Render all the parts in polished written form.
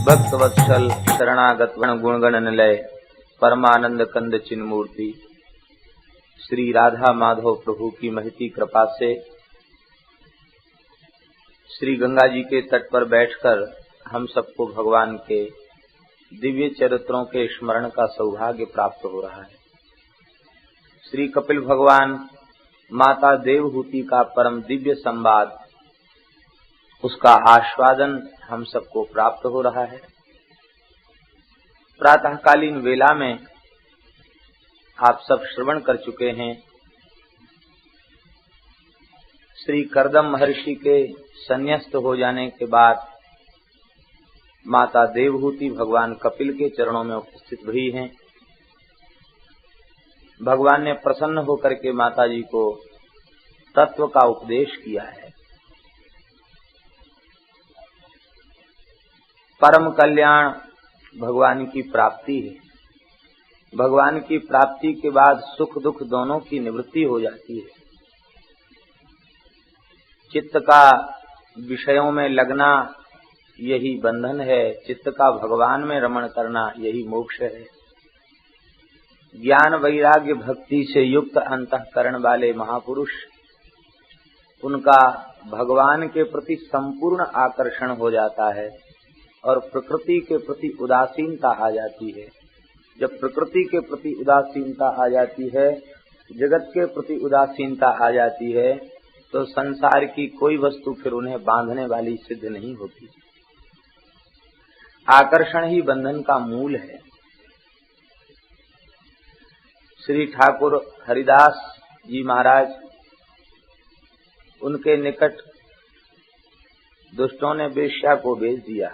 भक्त वत्सल शरणागत गुणगण निलय परमानंद कंद चिन्ह मूर्ति श्री राधा माधव प्रभु की महती कृपा से श्री गंगा जी के तट पर बैठकर हम सबको भगवान के दिव्य चरित्रों के स्मरण का सौभाग्य प्राप्त हो रहा है। श्री कपिल भगवान माता देवहूति का परम दिव्य संवाद, उसका आस्वादन हम सबको प्राप्त हो रहा है। प्रातःकालीन वेला में आप सब श्रवण कर चुके हैं श्री कर्दम महर्षि के संन्यस्त हो जाने के बाद माता देवहूति भगवान कपिल के चरणों में उपस्थित हुई हैं। भगवान ने प्रसन्न होकर के माता जी को तत्व का उपदेश किया है। परम कल्याण भगवान की प्राप्ति है। भगवान की प्राप्ति के बाद सुख दुख दोनों की निवृत्ति हो जाती है। चित्त का विषयों में लगना यही बंधन है, चित्त का भगवान में रमण करना यही मोक्ष है। ज्ञान वैराग्य भक्ति से युक्त अंतःकरण वाले महापुरुष, उनका भगवान के प्रति संपूर्ण आकर्षण हो जाता है और प्रकृति के प्रति उदासीनता आ जाती है। जब प्रकृति के प्रति उदासीनता आ जाती है, जगत के प्रति उदासीनता आ जाती है, तो संसार की कोई वस्तु फिर उन्हें बांधने वाली सिद्ध नहीं होती। आकर्षण ही बंधन का मूल है। श्री ठाकुर हरिदास जी महाराज, उनके निकट दुष्टों ने वेश्या को बेच दिया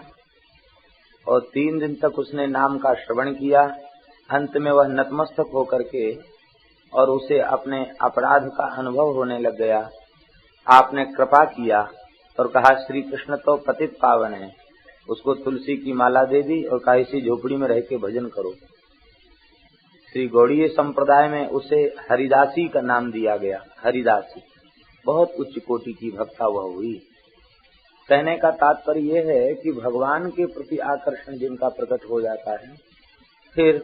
और 3 दिन तक उसने नाम का श्रवण किया। अंत में वह नतमस्तक होकर के और उसे अपने अपराध का अनुभव होने लग गया। आपने कृपा किया और कहा श्री कृष्ण तो पतित पावन है। उसको तुलसी की माला दे दी और कहा इसी झोपड़ी में रह के भजन करो। श्री गौड़ीय संप्रदाय में उसे हरिदासी का नाम दिया गया। हरिदासी बहुत उच्च कोटि की भक्ता वह हुई। कहने का तात्पर्य यह है कि भगवान के प्रति आकर्षण जिनका प्रकट हो जाता है, फिर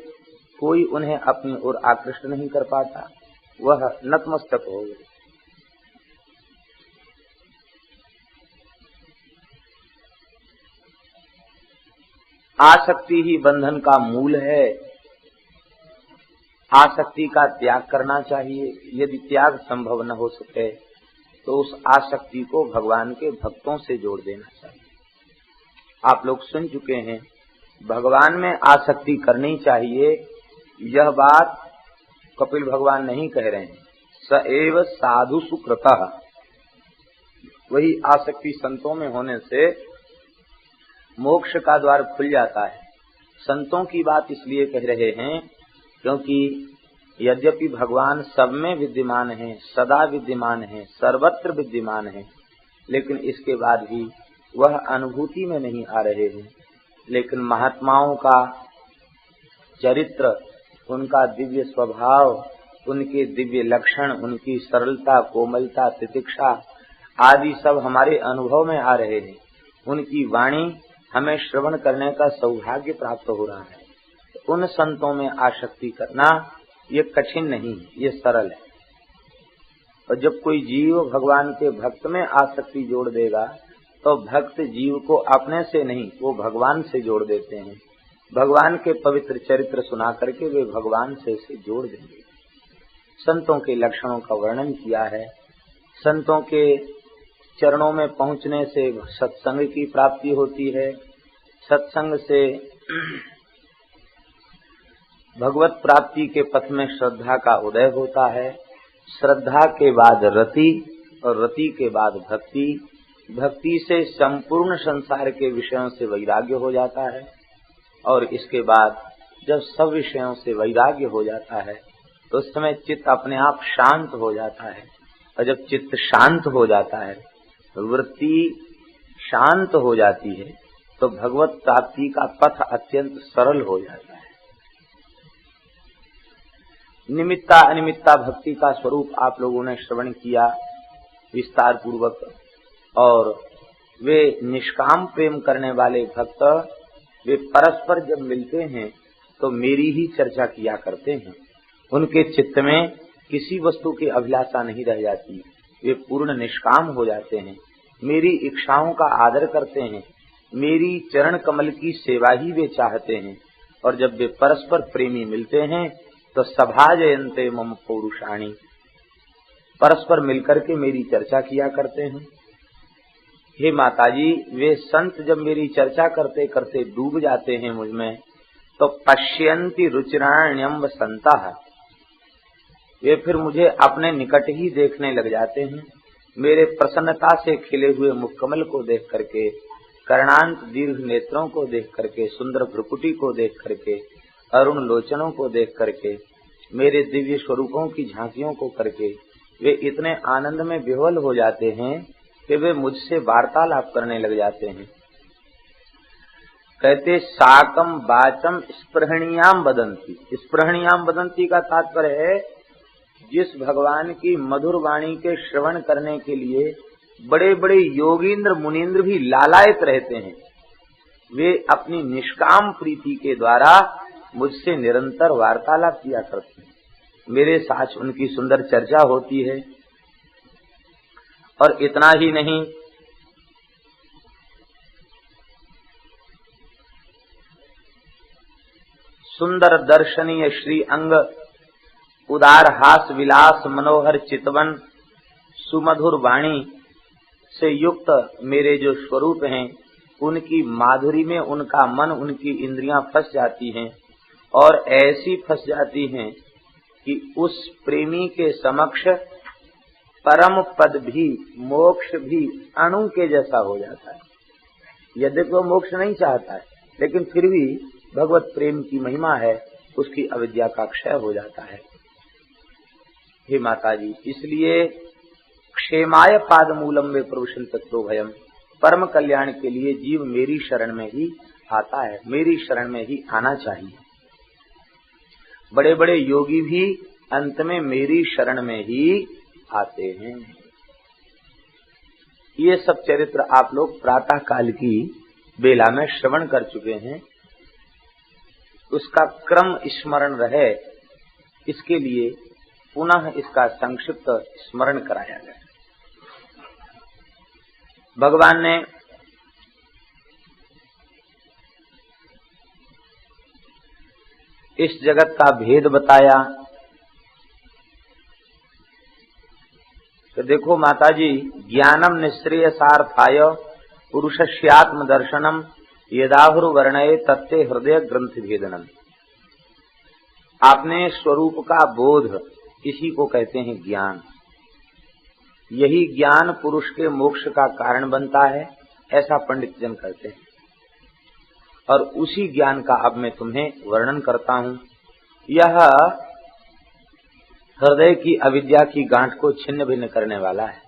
कोई उन्हें अपनी ओर आकृष्ट नहीं कर पाता, वह नतमस्तक हो गए। आसक्ति ही बंधन का मूल है। आसक्ति का त्याग करना चाहिए। यदि त्याग संभव न हो सके तो उस आसक्ति को भगवान के भक्तों से जोड़ देना चाहिए। आप लोग सुन चुके हैं, भगवान में आसक्ति करनी चाहिए। यह बात कपिल भगवान नहीं कह रहे हैं। स एव साधु सुकृतः, वही आसक्ति संतों में होने से मोक्ष का द्वार खुल जाता है। संतों की बात इसलिए कह रहे हैं क्योंकि यद्यपि भगवान सब में विद्यमान है, सदा विद्यमान है, सर्वत्र विद्यमान है, लेकिन इसके बाद भी वह अनुभूति में नहीं आ रहे हैं। लेकिन महात्माओं का चरित्र, उनका दिव्य स्वभाव, उनके दिव्य लक्षण, उनकी सरलता, कोमलता, तितिक्षा आदि सब हमारे अनुभव में आ रहे हैं। उनकी वाणी हमें श्रवण करने का सौभाग्य प्राप्त हो रहा है। उन संतों में आसक्ति करना ये कठिन नहीं, ये सरल है। और जब कोई जीव भगवान के भक्त में आसक्ति जोड़ देगा तो भक्त जीव को अपने से नहीं, वो भगवान से जोड़ देते हैं। भगवान के पवित्र चरित्र सुना करके वे भगवान से इसे जोड़ देंगे। संतों के लक्षणों का वर्णन किया है। संतों के चरणों में पहुंचने से सत्संग की प्राप्ति होती है। सत्संग से भगवत प्राप्ति के पथ में श्रद्धा का उदय होता है। श्रद्धा के बाद रति और रति के बाद भक्ति। भक्ति से संपूर्ण संसार के विषयों से वैराग्य हो जाता है और इसके बाद जब सब विषयों से वैराग्य हो जाता है तो उस समय चित्त अपने आप शांत हो जाता है। और जब चित्त शांत हो जाता है, वृत्ति शांत हो जाती है, तो भगवत प्राप्ति का पथ अत्यंत सरल हो जाता है। निमित्ता अनिमित्ता भक्ति का स्वरूप आप लोगों ने श्रवण किया विस्तार पूर्वक। और वे निष्काम प्रेम करने वाले भक्त वे परस्पर जब मिलते हैं तो मेरी ही चर्चा किया करते हैं। उनके चित्त में किसी वस्तु की अभिलाषा नहीं रह जाती, वे पूर्ण निष्काम हो जाते हैं, मेरी इच्छाओं का आदर करते हैं, मेरी चरण कमल की सेवा ही वे चाहते हैं। और जब वे परस्पर प्रेमी मिलते हैं तो सभाजयन्ते मम पौरुषाणि, परस्पर मिलकर के मेरी चर्चा किया करते हैं। हे माताजी, वे संत जब मेरी चर्चा करते करते डूब जाते हैं मुझ में, तो पश्यन्ति रुचिराण्यम संतः, वे फिर मुझे अपने निकट ही देखने लग जाते हैं। मेरे प्रसन्नता से खिले हुए मुखकमल को देख करके, कर्णांत दीर्घ नेत्रों को देख करके, सुंदर भ्रुकुटी को देख करके, अरुण लोचनों को देख करके, मेरे दिव्य स्वरूपों की झांकियों को करके वे इतने आनंद में विह्वल हो जाते हैं कि वे मुझसे वार्तालाप करने लग जाते हैं। कहते साकम वाचम स्पृहणीयाम वदंती। स्पृहणीयाम वदंती का तात्पर्य है जिस भगवान की मधुर वाणी के श्रवण करने के लिए बड़े बड़े योगींद्र मुनींद्र भी लालायित रहते हैं, वे अपनी निष्काम प्रीति के द्वारा मुझसे निरंतर वार्तालाप किया करते हैं। मेरे साथ उनकी सुंदर चर्चा होती है। और इतना ही नहीं, सुंदर दर्शनीय श्री अंग, उदार हास विलास, मनोहर चितवन, सुमधुर वाणी से युक्त मेरे जो स्वरूप हैं, उनकी माधुरी में उनका मन, उनकी इंद्रियां फंस जाती हैं और ऐसी फंस जाती हैं कि उस प्रेमी के समक्ष परम पद भी, मोक्ष भी अणु के जैसा हो जाता है। यद्यपि वो मोक्ष नहीं चाहता है, लेकिन फिर भी भगवत प्रेम की महिमा है, उसकी अविद्या का क्षय हो जाता है। हे माताजी, इसलिए क्षेमाय पाद मूलम में प्रभुषण तत्व भयम, परम कल्याण के लिए जीव मेरी शरण में ही आता है, मेरी शरण में ही आना चाहिए। बड़े बड़े योगी भी अंत में मेरी शरण में ही आते हैं। ये सब चरित्र आप लोग प्रातः काल की बेला में श्रवण कर चुके हैं। उसका क्रम स्मरण रहे, इसके लिए पुनः इसका संक्षिप्त स्मरण कराया गया। भगवान ने इस जगत का भेद बताया। तो देखो माताजी, ज्ञानम निःश्रेयसार्थाय पुरुषस्यात्म दर्शनम यदाहुरु वर्णये तत्ते हृदय ग्रंथि भेदनम। आपने स्वरूप का बोध, इसी को कहते हैं ज्ञान। यही ज्ञान पुरुष के मोक्ष का कारण बनता है, ऐसा पंडित जन कहते हैं। और उसी ज्ञान का अब मैं तुम्हें वर्णन करता हूं। यह हृदय की अविद्या की गांठ को छिन्न भिन्न करने वाला है।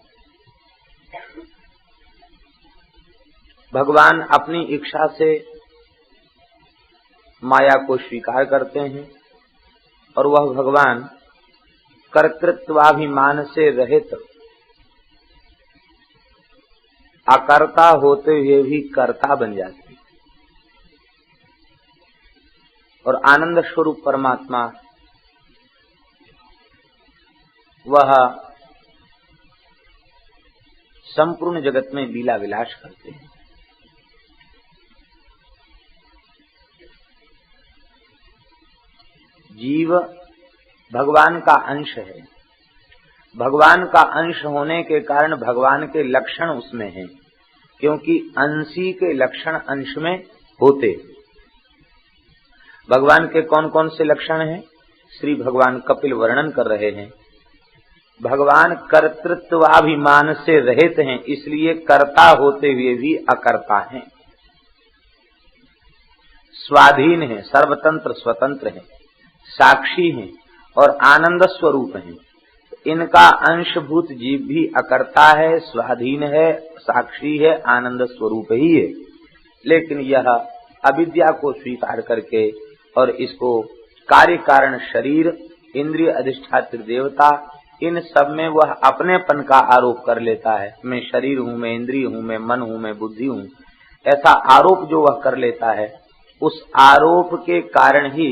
भगवान अपनी इच्छा से माया को स्वीकार करते हैं और वह भगवान कर्तृत्वाभिमान से रहित, अकर्ता होते हुए भी कर्ता बन जाते हैं। और आनंद स्वरूप परमात्मा वह संपूर्ण जगत में लीला विलास करते हैं। जीव भगवान का अंश है। भगवान का अंश होने के कारण भगवान के लक्षण उसमें हैं, क्योंकि अंशी के लक्षण अंश में होते। भगवान के कौन कौन से लक्षण हैं? श्री भगवान कपिल वर्णन कर रहे हैं। भगवान कर्तृत्वाभिमान से रहित हैं, इसलिए कर्ता होते हुए भी अकर्ता हैं। स्वाधीन हैं, सर्वतंत्र स्वतंत्र हैं, साक्षी हैं और आनंद स्वरूप हैं। इनका अंशभूत जीव भी अकर्ता है, स्वाधीन है, साक्षी है, आनंद स्वरूप ही है। लेकिन यह अविद्या को स्वीकार करके और इसको कार्य कारण शरीर, इंद्रिय अधिष्ठात्र देवता, इन सब में वह अपनेपन का आरोप कर लेता है। मैं शरीर हूं, मैं इंद्रिय हूं, मैं मन हूं, मैं बुद्धि हूं, ऐसा आरोप जो वह कर लेता है, उस आरोप के कारण ही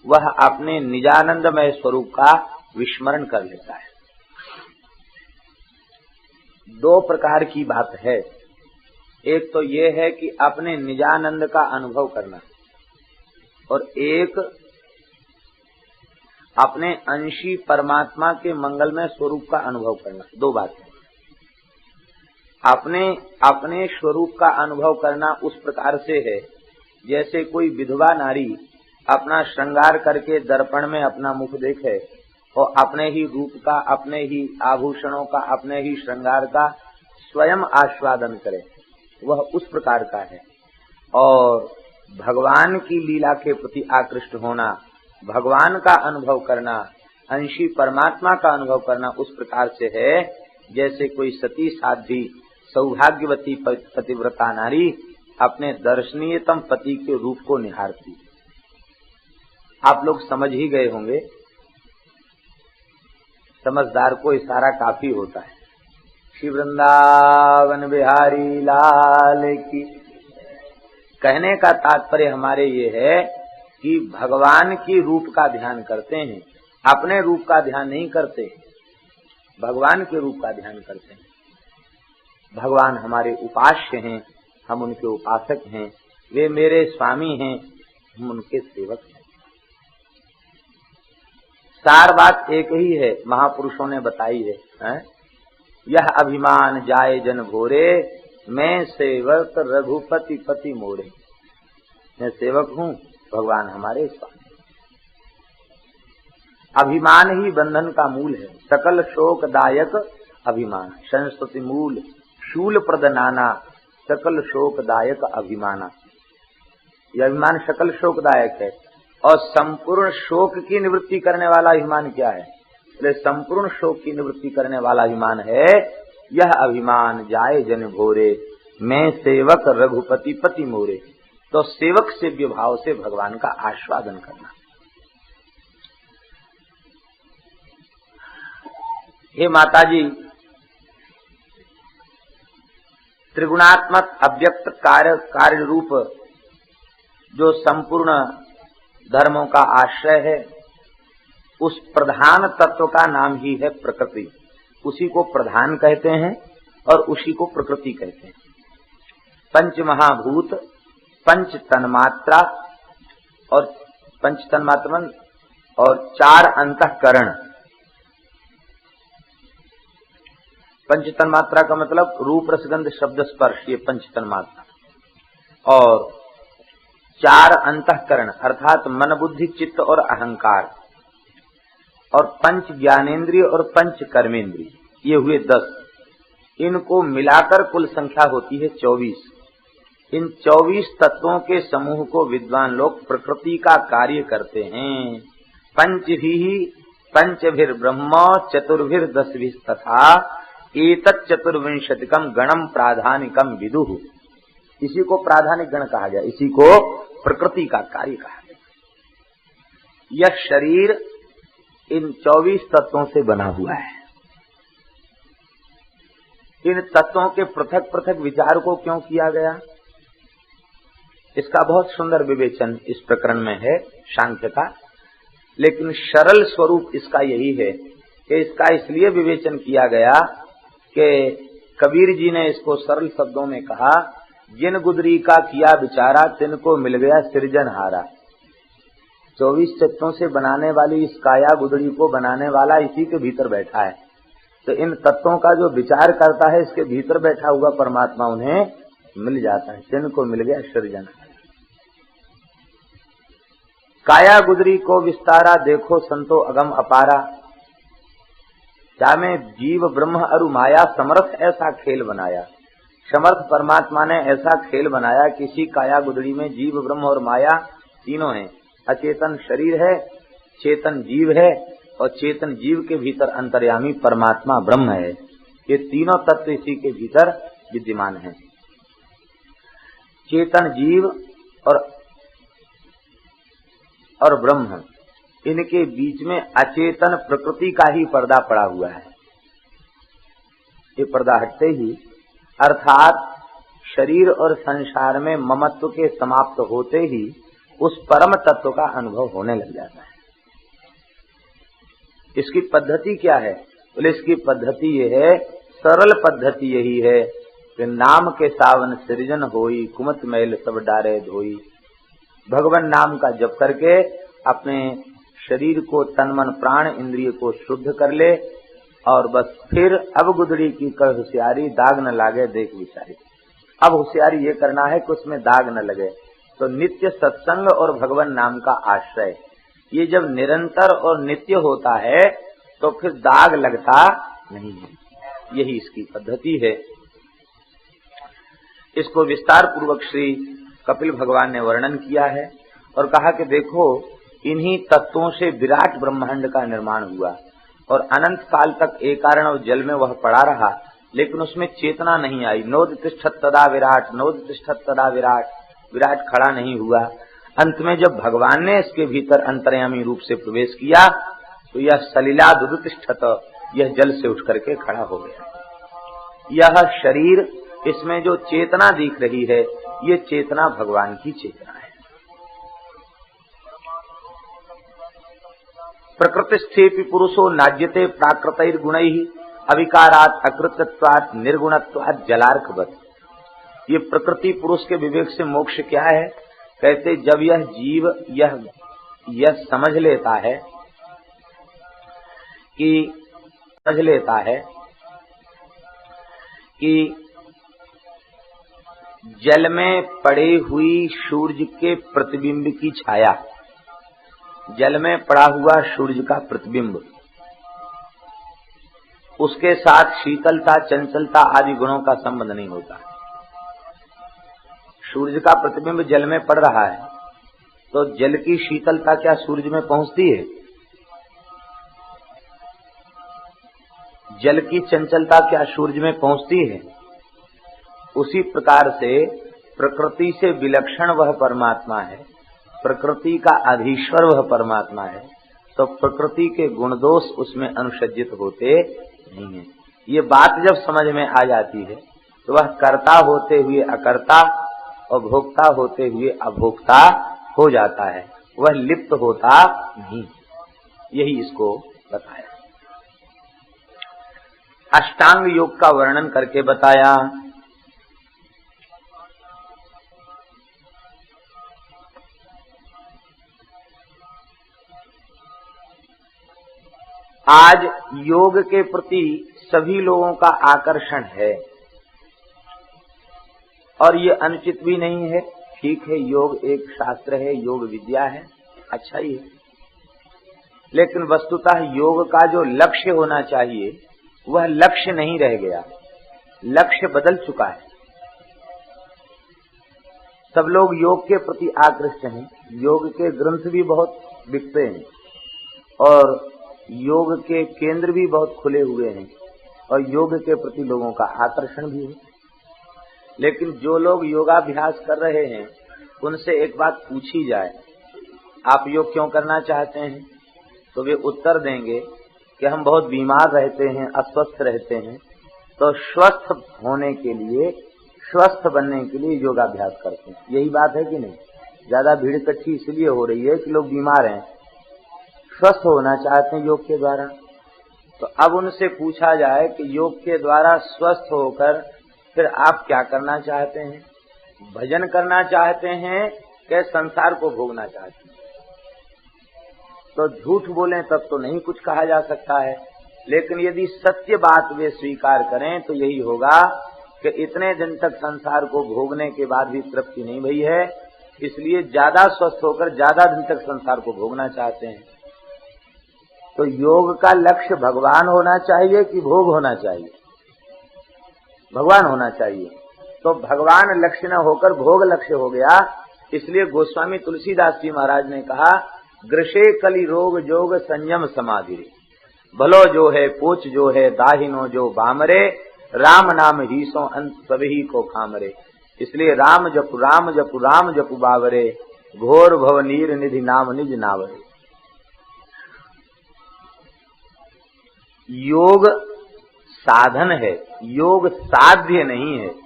वह अपने निजानंदमय स्वरूप का विस्मरण कर लेता है। दो प्रकार की बात है। एक तो ये है कि अपने निजानंद का अनुभव करना, और एक अपने अंशी परमात्मा के मंगलमय स्वरूप का अनुभव करना। दो बातें। अपने स्वरूप का अनुभव करना उस प्रकार से है जैसे कोई विधवा नारी अपना श्रृंगार करके दर्पण में अपना मुख देखे और अपने ही रूप का, अपने ही आभूषणों का, अपने ही श्रृंगार का स्वयं आस्वादन करे, वह उस प्रकार का है। और भगवान की लीला के प्रति आकृष्ट होना, भगवान का अनुभव करना, अंशी परमात्मा का अनुभव करना उस प्रकार से है जैसे कोई सती साध्वी सौभाग्यवती पतिव्रता नारी अपने दर्शनीयतम पति के रूप को निहारती। आप लोग समझ ही गए होंगे, समझदार को इशारा काफी होता है। श्री वृंदावन बिहारी लाल की। कहने का तात्पर्य हमारे ये है कि भगवान की रूप का ध्यान करते हैं, अपने रूप का ध्यान नहीं करते, भगवान के रूप का ध्यान करते हैं। भगवान हमारे उपास्य हैं, हम उनके उपासक हैं, वे मेरे स्वामी हैं, हम उनके सेवक हैं। सार बात एक ही है, महापुरुषों ने बताई है, यह अभिमान जाए जन भोरे, मैं सेवक रघुपति पति मोरे। मैं सेवक हूँ, भगवान हमारे स्वामी। अभिमान ही बंधन का मूल है। सकल शोकदायक अभिमान, संस्तुति मूल शूल प्रदनाना, सकल शोकदायक अभिमाना। यह अभिमान सकल शोकदायक है। और संपूर्ण शोक की निवृत्ति करने वाला अभिमान क्या है? इसलिए संपूर्ण शोक की निवृत्ति करने वाला अभिमान है यह अभिमान जाए जन भोरे, मैं सेवक रघुपति पति मोरे। तो सेवक सेव्य भाव से भगवान का आस्वादन करना। हे माताजी, त्रिगुणात्मक अव्यक्त कार्य रूप जो संपूर्ण धर्मों का आश्रय है, उस प्रधान तत्व का नाम ही है प्रकृति। उसी को प्रधान कहते हैं और उसी को प्रकृति कहते हैं। पंच महाभूत, पंच तन्मात्रा और पंच तन्मात्रा और चार अंतःकरण। पंच तन्मात्रा का मतलब रूप रसगंध शब्द स्पर्श, ये पंच तन्मात्रा। और चार अंतःकरण अर्थात मन बुद्धि चित्त और अहंकार। और पंच ज्ञानेन्द्रिय और पंच कर्मेंद्रिय, ये हुए 10। इनको मिलाकर कुल संख्या होती है 24। इन 24 तत्वों के समूह को विद्वान लोग प्रकृति का कार्य करते हैं। पंचभिर ब्रह्म चतुर्भिर 10 तथा एतत् चतुर्विंशतिकम गणम प्राधानिकम विदुः। इसी को प्राधानिक गण कहा गया, इसी को प्रकृति का कार्य कहा गया। यह शरीर इन 24 तत्वों से बना हुआ है। इन तत्वों के पृथक पृथक विचार को क्यों किया गया, इसका बहुत सुंदर विवेचन इस प्रकरण में है सांख्य का। लेकिन सरल स्वरूप इसका यही है कि इसका इसलिए विवेचन किया गया कि कबीर जी ने इसको सरल शब्दों में कहा, जिन गुदरी का किया विचारा तिनको मिल गया सृजनहारा। 24 तत्वों से बनाने वाली इस काया गुदड़ी को बनाने वाला इसी के भीतर बैठा है। तो इन तत्वों का जो विचार करता है, इसके भीतर बैठा हुआ परमात्मा उन्हें मिल जाता है। तिनको मिल गया सृजनहारा। काया गुदरी को विस्तारा, देखो संतो अगम अपारा। क्या में जीव ब्रह्म अरु माया समर्थ ऐसा खेल बनाया। समर्थ परमात्मा ने ऐसा खेल बनाया, किसी काया गुदड़ी में जीव ब्रह्म और माया तीनों हैं। अचेतन शरीर है, चेतन जीव है, और चेतन जीव के भीतर अंतर्यामी परमात्मा ब्रह्म है। ये तीनों तत्व इसी के भीतर विद्यमान हैं। चेतन जीव और ब्रह्म, इनके बीच में अचेतन प्रकृति का ही पर्दा पड़ा हुआ है। ये पर्दा हटते ही, अर्थात शरीर और संसार में ममत्व के समाप्त होते ही उस परम तत्व का अनुभव होने लग जाता है। इसकी पद्धति क्या है? बोले इसकी पद्धति ये है, सरल पद्धति यही है कि नाम के सावन सृजन होई, कुमत मैल सब डारे धोई। भगवान नाम का जप करके अपने शरीर को, तन मन प्राण इंद्रिय को शुद्ध कर ले और बस फिर अब गुदड़ी की कर होशियारी, दाग न लागे देख विचारी। अब होशियारी ये करना है कि उसमें दाग न लगे। तो नित्य सत्संग और भगवान नाम का आश्रय, ये जब निरंतर और नित्य होता है तो फिर दाग लगता नहीं है। यही इसकी पद्धति है। इसको विस्तार पूर्वक श्री कपिल भगवान ने वर्णन किया है और कहा कि देखो, इन्हीं तत्वों से विराट ब्रह्मांड का निर्माण हुआ और अनंत काल तक एक कारण और जल में वह पड़ा रहा, लेकिन उसमें चेतना नहीं आई। नोद तिष्ठत तदा विराट, नोद तिष्ठत तदा विराट, विराट खड़ा नहीं हुआ। अंत में जब भगवान ने इसके भीतर अंतर्यामी रूप से प्रवेश किया तो यह सलिला दुदुतिष्ठत, यह जल से उठ करके खड़ा हो गया। यह शरीर, इसमें जो चेतना दिख रही है, ये चेतना भगवान की चेतना है। प्रकृतिस्थेपि पुरुषो नाज्यते प्राकृतैर गुणैः अविकारात् अकृतत्वात् निर्गुणत्वात् जलार्कवत्। ये प्रकृति पुरुष के विवेक से मोक्ष क्या है? कहते जब यह जीव यह समझ लेता है कि जल में पड़े हुई सूर्य के प्रतिबिंब की छाया, जल में पड़ा हुआ सूर्य का प्रतिबिंब, उसके साथ शीतलता, चंचलता आदि गुणों का संबंध नहीं होता। सूर्य का प्रतिबिंब जल में पड़ रहा है तो जल की शीतलता क्या सूर्य में पहुंचती है? जल की चंचलता क्या सूर्य में पहुंचती है? उसी प्रकार से प्रकृति से विलक्षण वह परमात्मा है, प्रकृति का अधीश्वर वह परमात्मा है, तो प्रकृति के गुण दोष उसमें अनुसज्जित होते नहीं है। ये बात जब समझ में आ जाती है तो वह कर्ता होते हुए अकर्ता और भोक्ता होते हुए अभोक्ता हो जाता है, वह लिप्त होता नहीं। यही इसको बताया। अष्टांग योग का वर्णन करके बताया। आज योग के प्रति सभी लोगों का आकर्षण है और ये अनुचित भी नहीं है। ठीक है, योग एक शास्त्र है, योग विद्या है, अच्छा ही है, लेकिन वस्तुतः योग का जो लक्ष्य होना चाहिए वह लक्ष्य नहीं रह गया, लक्ष्य बदल चुका है। सब लोग योग के प्रति आकृष्ट हैं, योग के ग्रंथ भी बहुत बिकते हैं और योग के केंद्र भी बहुत खुले हुए हैं और योग के प्रति लोगों का आकर्षण भी है। लेकिन जो लोग योगाभ्यास कर रहे हैं उनसे एक बात पूछी जाए, आप योग क्यों करना चाहते हैं? तो वे उत्तर देंगे कि हम बहुत बीमार रहते हैं, अस्वस्थ रहते हैं, तो स्वस्थ होने के लिए, स्वस्थ बनने के लिए योगाभ्यास करते हैं। यही बात है कि नहीं? ज्यादा भीड़ इकट्ठी इसलिए हो रही है कि लोग बीमार हैं, स्वस्थ होना चाहते हैं योग के द्वारा। तो अब उनसे पूछा जाए कि योग के द्वारा स्वस्थ होकर फिर आप क्या करना चाहते हैं? भजन करना चाहते हैं कि संसार को भोगना चाहते हैं? तो झूठ बोलें तब तो नहीं कुछ कहा जा सकता है, लेकिन यदि सत्य बात वे स्वीकार करें तो यही होगा कि इतने दिन तक संसार को भोगने के बाद भी तृप्ति नहीं भई है, इसलिए ज्यादा स्वस्थ होकर ज्यादा दिन तक संसार को भोगना चाहते हैं। तो योग का लक्ष्य भगवान होना चाहिए कि भोग होना चाहिए? भगवान होना चाहिए। तो भगवान लक्ष्य न होकर भोग लक्ष्य हो गया, इसलिए गोस्वामी तुलसीदास जी महाराज ने कहा, ग्रसे कली रोग जोग संयम समाधि, भलो जो है पोच जो है दाहिनो जो बामरे, राम नाम ही सो अंत सभी को खामरे। इसलिए राम जपु राम जपु राम जपु बावरे, घोर भव नीर निधि नाम निज नावरे। योग साधन है, योग साध्य नहीं है।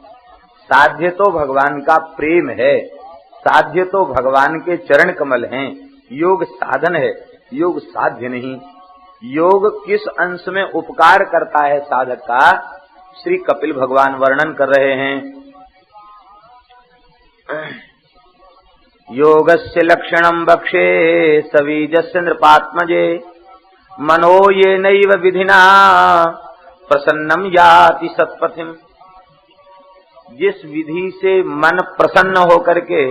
साध्य तो भगवान का प्रेम है, साध्य तो भगवान के चरण कमल हैं, योग साधन है, योग साध्य नहीं। योग किस अंश में उपकार करता है साधक का, श्री कपिल भगवान वर्णन कर रहे हैं। योगस्य लक्षणं वक्षे सवीजस्य नृपात्मजे, मनो ये नैव विधिना प्रसन्नम याति सत्पथिम। जिस विधि से मन प्रसन्न होकर के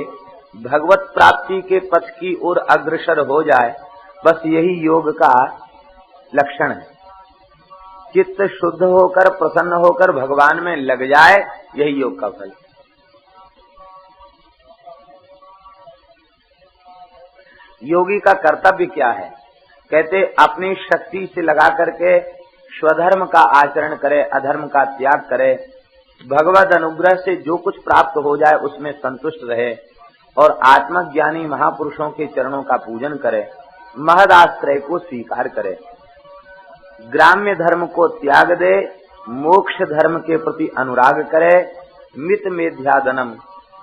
भगवत प्राप्ति के पथ की ओर अग्रसर हो जाए, बस यही योग का लक्षण है। चित्त शुद्ध होकर प्रसन्न होकर भगवान में लग जाए, यही योग का फल। योगी का कर्तव्य क्या है? कहते अपनी शक्ति से लगा करके स्वधर्म का आचरण करे, अधर्म का त्याग करे, भगवत अनुग्रह से जो कुछ प्राप्त हो जाए उसमें संतुष्ट रहे और आत्मज्ञानी महापुरुषों के चरणों का पूजन करे, महद आश्रय को स्वीकार करे, ग्राम्य धर्म को त्याग दे, मोक्ष धर्म के प्रति अनुराग करे, मित मेध्यादनम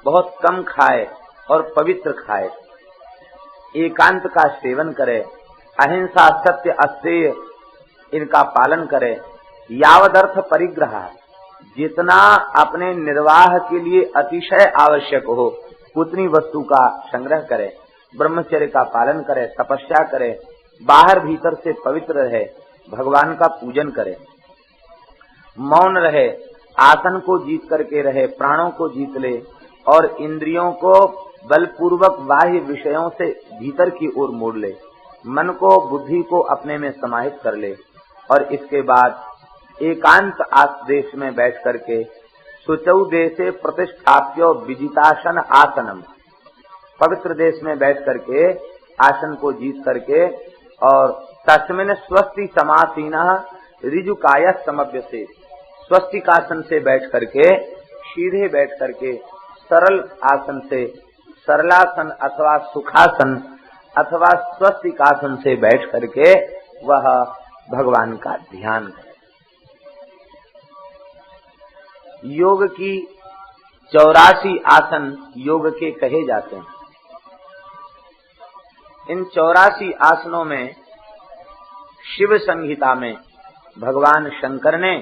बहुत कम खाए और पवित्र खाए, एकांत का सेवन करे, अहिंसा सत्य अस्तेय इनका पालन करे, यावदर्थ परिग्रह जितना अपने निर्वाह के लिए अतिशय आवश्यक हो उतनी वस्तु का संग्रह करे, ब्रह्मचर्य का पालन करे, तपस्या करे, बाहर भीतर से पवित्र रहे, भगवान का पूजन करे, मौन रहे, आसन को जीत करके रहे, प्राणों को जीत ले और इंद्रियों को बलपूर्वक बाह्य विषयों से भीतर की ओर मोड़ ले, मन को बुद्धि को अपने में समाहित कर ले और इसके बाद एकांत देश में बैठ करके सुचौ देशे प्रतिष्ठाप्यो विजितासन आसनम, पवित्र देश में बैठ करके आसन को जीत करके और तस्मिन् स्वस्ति समासीनः ऋजुकाय समभ्यसे, स्वस्तिकासन से बैठ करके सीधे बैठ करके सरल आसन से, सरलासन अथवा सुखासन अथवा स्वस्तिकासन से बैठ करके वह भगवान का ध्यान करे। योग की 84 आसन योग के कहे जाते हैं। इन 84 आसनों में शिव संहिता में भगवान शंकर ने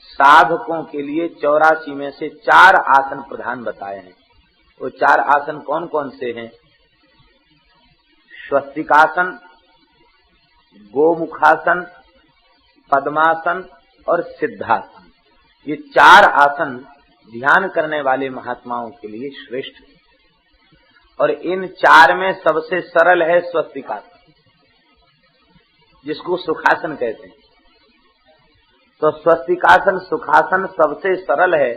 साधकों के लिए 84 में से 4 आसन प्रधान बताए हैं। वो 4 आसन कौन कौन से हैं? स्वस्तिकासन, गोमुखासन, पद्मासन और सिद्धासन। ये 4 आसन ध्यान करने वाले महात्माओं के लिए श्रेष्ठ है और इन 4 में सबसे सरल है स्वस्तिकासन, जिसको सुखासन कहते हैं। तो स्वस्तिकासन सुखासन सबसे सरल है।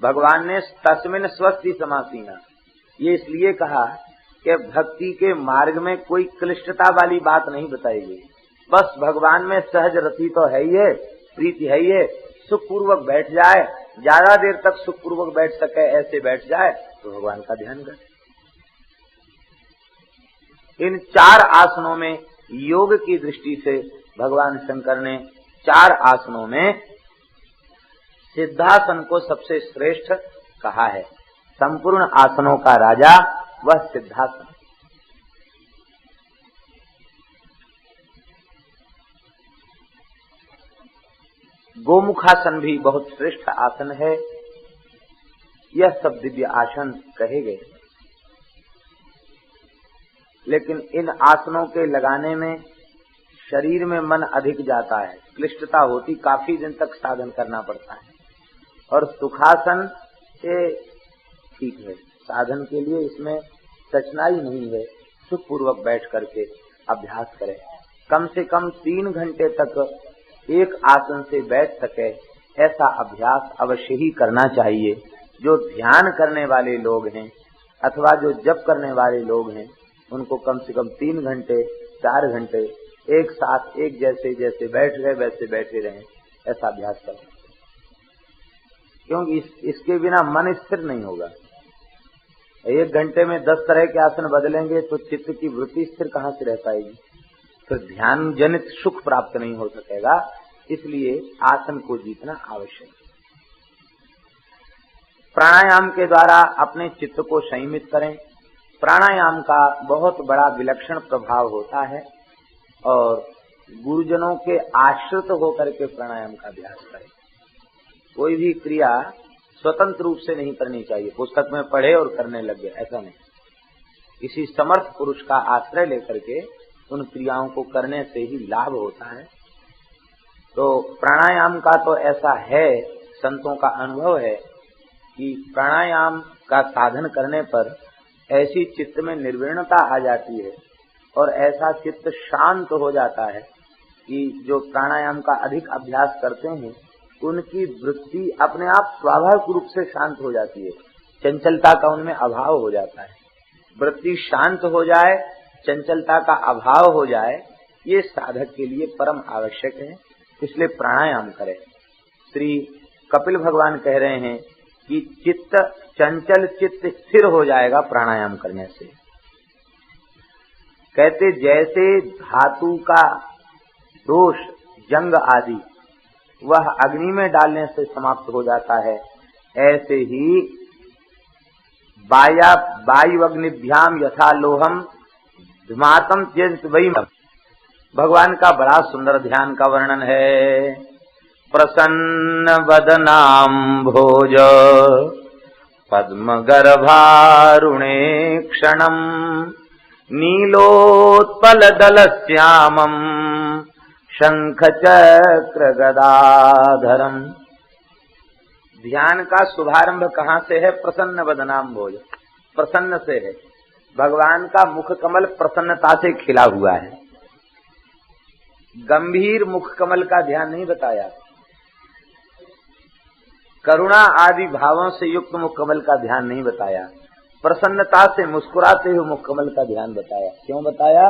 भगवान ने तस्मिन् स्वस्ति समासीना ये इसलिए कहा कि भक्ति के मार्ग में कोई क्लिष्टता वाली बात नहीं बताई गई, बस भगवान में सहज रति तो है ही है, प्रीति है ही है, सुखपूर्वक बैठ जाए, ज्यादा देर तक सुखपूर्वक बैठ सके ऐसे बैठ जाए तो भगवान का ध्यान करे। इन 4 आसनों में योग की दृष्टि से भगवान शंकर ने 4 आसनों में सिद्धासन को सबसे श्रेष्ठ कहा है। संपूर्ण आसनों का राजा वह सिद्धासन। गोमुखासन भी बहुत श्रेष्ठ आसन है। यह सब दिव्य आसन कहे गए, लेकिन इन आसनों के लगाने में शरीर में मन अधिक जाता है, क्लिष्टता होती, काफी दिन तक साधन करना पड़ता है। और सुखासन ये ठीक है, साधन के लिए इसमें कठिनाई नहीं है, सुखपूर्वक बैठ करके अभ्यास करें। कम से कम 3 घंटे तक एक आसन से बैठ सके ऐसा अभ्यास अवश्य ही करना चाहिए। जो ध्यान करने वाले लोग हैं अथवा जो जप करने वाले लोग हैं उनको कम से कम 3 घंटे 4 घंटे एक साथ एक जैसे जैसे बैठ गए वैसे बैठे रहें, ऐसा अभ्यास करें, क्योंकि इसके बिना मन स्थिर नहीं होगा। 1 घंटे में 10 तरह के आसन बदलेंगे तो चित्त की वृत्ति स्थिर कहाँ से रह पाएगी, तो ध्यान जनित सुख प्राप्त नहीं हो सकेगा। इसलिए आसन को जीतना आवश्यक है। प्राणायाम के द्वारा अपने चित्त को संयमित करें, प्राणायाम का बहुत बड़ा विलक्षण प्रभाव होता है और गुरुजनों के आश्रित होकर के प्राणायाम का अभ्यास करें। कोई भी क्रिया स्वतंत्र रूप से नहीं करनी चाहिए, पुस्तक में पढ़े और करने लग गए, ऐसा नहीं। किसी समर्थ पुरुष का आश्रय लेकर के उन क्रियाओं को करने से ही लाभ होता है। तो प्राणायाम का तो ऐसा है, संतों का अनुभव है कि प्राणायाम का साधन करने पर ऐसी चित्त में निर्विण्णता आ जाती है और ऐसा चित्त शांत हो जाता है कि जो प्राणायाम का अधिक अभ्यास करते हैं उनकी वृत्ति अपने आप स्वाभाविक रूप से शांत हो जाती है, चंचलता का उनमें अभाव हो जाता है। वृत्ति शांत हो जाए, चंचलता का अभाव हो जाए, ये साधक के लिए परम आवश्यक है, इसलिए प्राणायाम करें। श्री कपिल भगवान कह रहे हैं कि चित्त चंचल चित्त स्थिर हो जाएगा प्राणायाम करने से। कहते जैसे धातु का दोष जंग आदि वह अग्नि में डालने से समाप्त हो जाता है, ऐसे ही वायु अग्निभ्याम यथा लोहम धुमातम त्यजत वही। भगवान का बड़ा सुंदर ध्यान का वर्णन है। प्रसन्न वदनाम भोज पद्म गर्भारुणे क्षणम नीलोत्पल दल श्यामम शंख चक्र गदाधरम। ध्यान का शुभारंभ कहाँ से है? प्रसन्न वदनाम भोज, प्रसन्न से है। भगवान का मुख कमल प्रसन्नता से खिला हुआ है। गंभीर मुख कमल का ध्यान नहीं बताया, करुणा आदि भावों से युक्त मुख कमल का ध्यान नहीं बताया, प्रसन्नता से मुस्कुराते हुए मुख कमल का ध्यान बताया। क्यों बताया?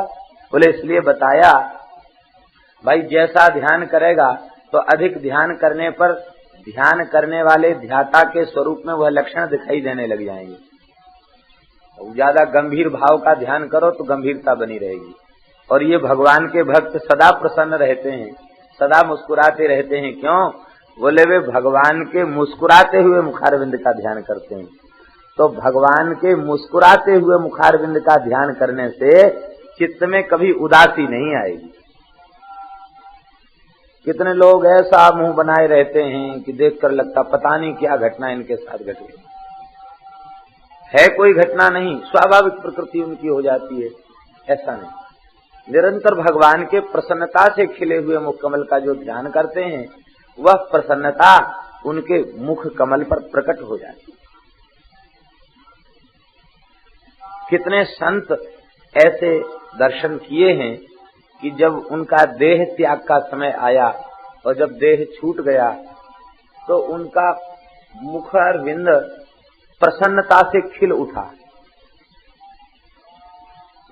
बोले इसलिए बताया भाई जैसा ध्यान करेगा तो अधिक ध्यान करने पर ध्यान करने वाले ध्याता के स्वरूप में वह लक्षण दिखाई देने लग जाएंगे। ज्यादा गंभीर भाव का ध्यान करो तो गंभीरता बनी रहेगी। और ये भगवान के भक्त सदा प्रसन्न रहते हैं, सदा मुस्कुराते रहते हैं। क्यों? बोले वे भगवान के मुस्कुराते हुए मुखारविंद का ध्यान करते हैं। तो भगवान के मुस्कुराते हुए मुखारविंद का ध्यान करने से चित्त में कभी उदासी नहीं आएगी। कितने लोग ऐसा मुंह बनाए रहते हैं कि देखकर लगता पता नहीं क्या घटना इनके साथ घट गई है। कोई घटना नहीं, स्वाभाविक प्रकृति उनकी हो जाती है। ऐसा नहीं, निरंतर भगवान के प्रसन्नता से खिले हुए मुख कमल का जो ध्यान करते हैं वह प्रसन्नता उनके मुख कमल पर प्रकट हो जाती है। कितने संत ऐसे दर्शन किए हैं कि जब उनका देह त्याग का समय आया और जब देह छूट गया तो उनका मुखारविंद प्रसन्नता से खिल उठा।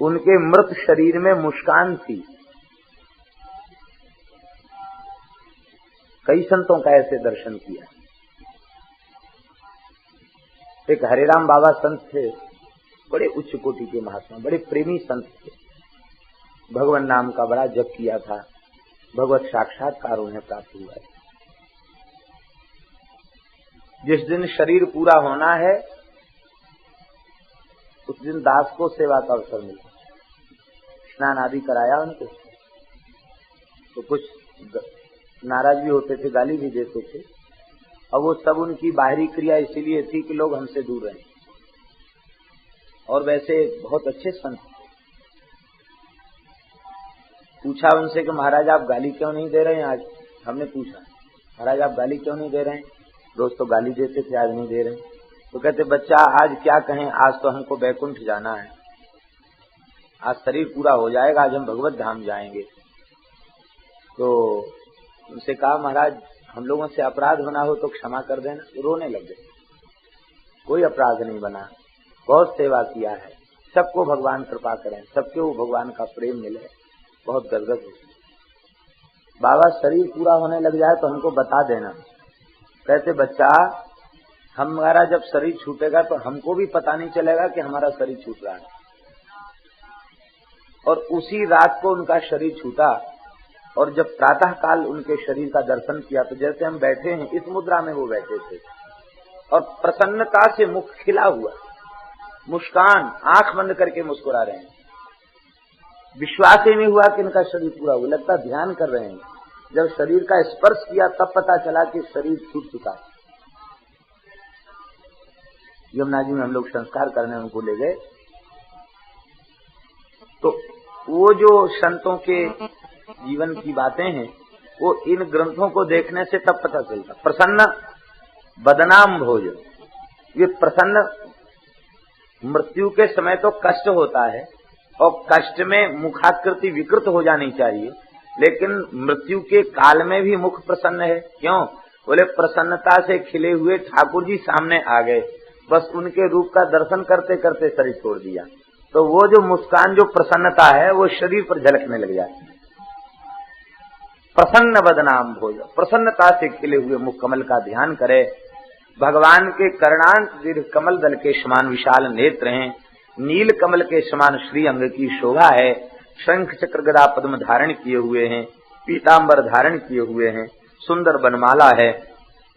उनके मृत शरीर में मुस्कान थी। कई संतों का ऐसे दर्शन किया। एक हरिराम बाबा संत थे, बड़े उच्च कोटि के महात्मा, बड़े प्रेमी संत थे। भगवान नाम का बड़ा जप किया था, भगवत साक्षात्कार उन्हें प्राप्त हुआ है। जिस दिन शरीर पूरा होना है उस दिन दास को सेवा का अवसर मिला, स्नान आदि कराया उनको। तो कुछ नाराज भी होते थे, गाली भी देते थे, और वो सब उनकी बाहरी क्रिया इसीलिए थी कि लोग हमसे दूर रहें। और वैसे बहुत अच्छे संत। पूछा उनसे कि महाराज आप गाली क्यों नहीं दे रहे हैं आज? हमने पूछा महाराज आप गाली क्यों नहीं दे रहे हैं? रोज तो गाली देते थे, आज नहीं दे रहे। तो कहते बच्चा आज क्या कहें, आज तो हमको बैकुंठ जाना है, आज शरीर पूरा हो जाएगा, आज हम भगवत धाम जाएंगे। तो उनसे कहा महाराज हम लोगों से अपराध बना हो तो क्षमा कर देना। तो रोने लग गए। कोई अपराध नहीं बना, बहुत सेवा किया है, सबको भगवान कृपा करें, सबके वो भगवान का प्रेम मिले, बहुत गदगद हो। बाबा शरीर पूरा होने लग जाए तो हमको बता देना। कहते बच्चा हमारा जब शरीर छूटेगा तो हमको भी पता नहीं चलेगा कि हमारा शरीर छूट रहा है। और उसी रात को उनका शरीर छूटा और जब प्रातः काल उनके शरीर का दर्शन किया तो जैसे हम बैठे हैं इस मुद्रा में वो बैठे थे और प्रसन्नता से मुख खिला हुआ। मुस्कान, आंख बंद करके मुस्कुरा रहे हैं। विश्वास ही नहीं हुआ कि इनका शरीर पूरा हुआ, लगता ध्यान कर रहे हैं। जब शरीर का स्पर्श किया तब पता चला कि शरीर छूट चुका है। यमुना जी में हम लोग संस्कार करने उनको ले गए, तो वो जो संतों के जीवन की बातें हैं वो इन ग्रंथों को देखने से तब पता चलता। प्रसन्न बदनाम भोज, ये प्रसन्न, मृत्यु के समय तो कष्ट होता है और कष्ट में मुखाकृति विकृत हो जानी चाहिए, लेकिन मृत्यु के काल में भी मुख प्रसन्न है। क्यों? बोले प्रसन्नता से खिले हुए ठाकुर जी सामने आ गए, बस उनके रूप का दर्शन करते करते शरीर छोड़ दिया, तो वो जो मुस्कान, जो प्रसन्नता है वो शरीर पर झलकने लग जाती है। प्रसन्न बदनाम भोज, प्रसन्नता से खिले हुए मुख कमल का ध्यान करे। भगवान के कर्णांत दीर्घ कमल दल के समान विशाल नेत्र हैं, नील कमल के समान श्री अंग की शोभा है, शंख चक्र गदा पद्म धारण किए हुए हैं, पीतांबर धारण किए हुए हैं, सुंदर बनमाला है।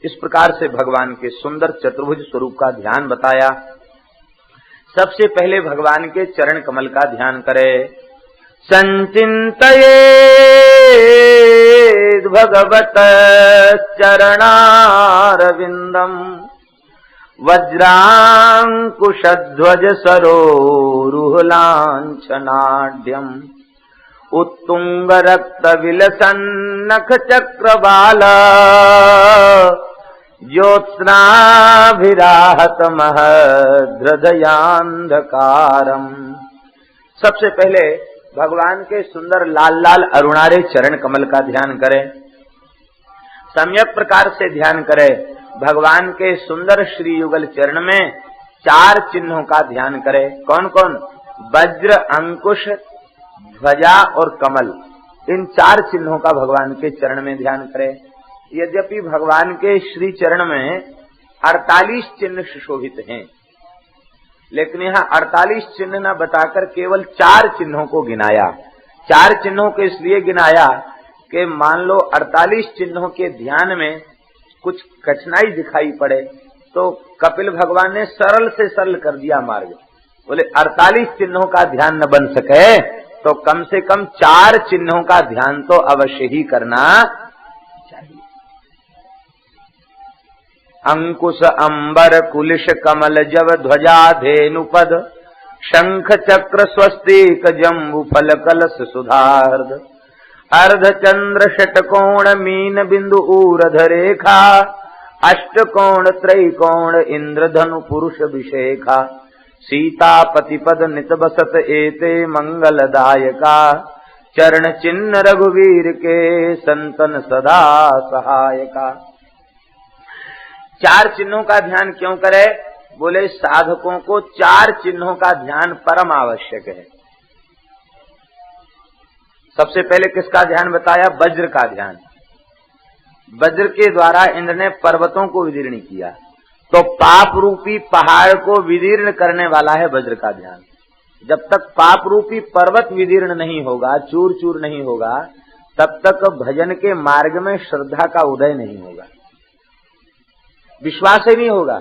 इस प्रकार से भगवान के सुंदर चतुर्भुज स्वरूप का ध्यान बताया। सबसे पहले भगवान के चरण कमल का ध्यान करे। संचिन्तयेद् भगवत चरणारविन्दम् वज्रांकुशध्वज सरोरुहलाञ्छनाढ्यम् उत्तुंग रक्त विलसन्नख चक्रबाल ज्योत्स्नाभिराहत महद्रदयान्धकारम्। सबसे पहले भगवान के सुंदर लाल लाल अरुणारे चरण कमल का ध्यान करें। सम्यक प्रकार से ध्यान करें। भगवान के सुंदर श्री युगल चरण में 4 चिन्हों का ध्यान करें। कौन कौन? वज्र, अंकुश, ध्वजा और कमल। इन 4 चिन्हों का भगवान के चरण में ध्यान करें। यद्यपि भगवान के श्री चरण में 48 चिन्ह सुशोभित हैं, लेकिन यहाँ 48 चिन्ह न बताकर केवल 4 चिन्हों को गिनाया। 4 चिन्हों को इसलिए गिनाया कि मान लो 48 चिन्हों के ध्यान में कुछ कठिनाई दिखाई पड़े तो कपिल भगवान ने सरल से सरल कर दिया मार्ग। बोले 48 चिन्हों का ध्यान न बन सके तो कम से कम 4 चिन्हों का ध्यान तो अवश्य ही करना चाहिए। अंकुश अंबर कुलिश कमल जव ध्वजा धेनुपद शंख चक्र स्वस्तिक जम्बु फल कलश सुधार्ध अर्ध चंद्र षटकोण मीन बिंदु ऊर्ध रेखा अष्टकोण त्रैकोण इंद्रधनु पुरुष विशेखा सीता पतिपद नित बसत एते मंगलदायका चरण चिन्ह रघुवीर के संतन सदा सहायका। 4 चिन्हों का ध्यान क्यों करे? बोले साधकों को 4 चिन्हों का ध्यान परम आवश्यक है। सबसे पहले किसका ध्यान बताया? वज्र का ध्यान। वज्र के द्वारा इंद्र ने पर्वतों को विदीर्ण किया, तो पाप रूपी पहाड़ को विदीर्ण करने वाला है वज्र का ध्यान। जब तक पाप रूपी पर्वत विदीर्ण नहीं होगा, चूर चूर नहीं होगा, तब तक भजन के मार्ग में श्रद्धा का उदय नहीं होगा, विश्वास ही नहीं होगा।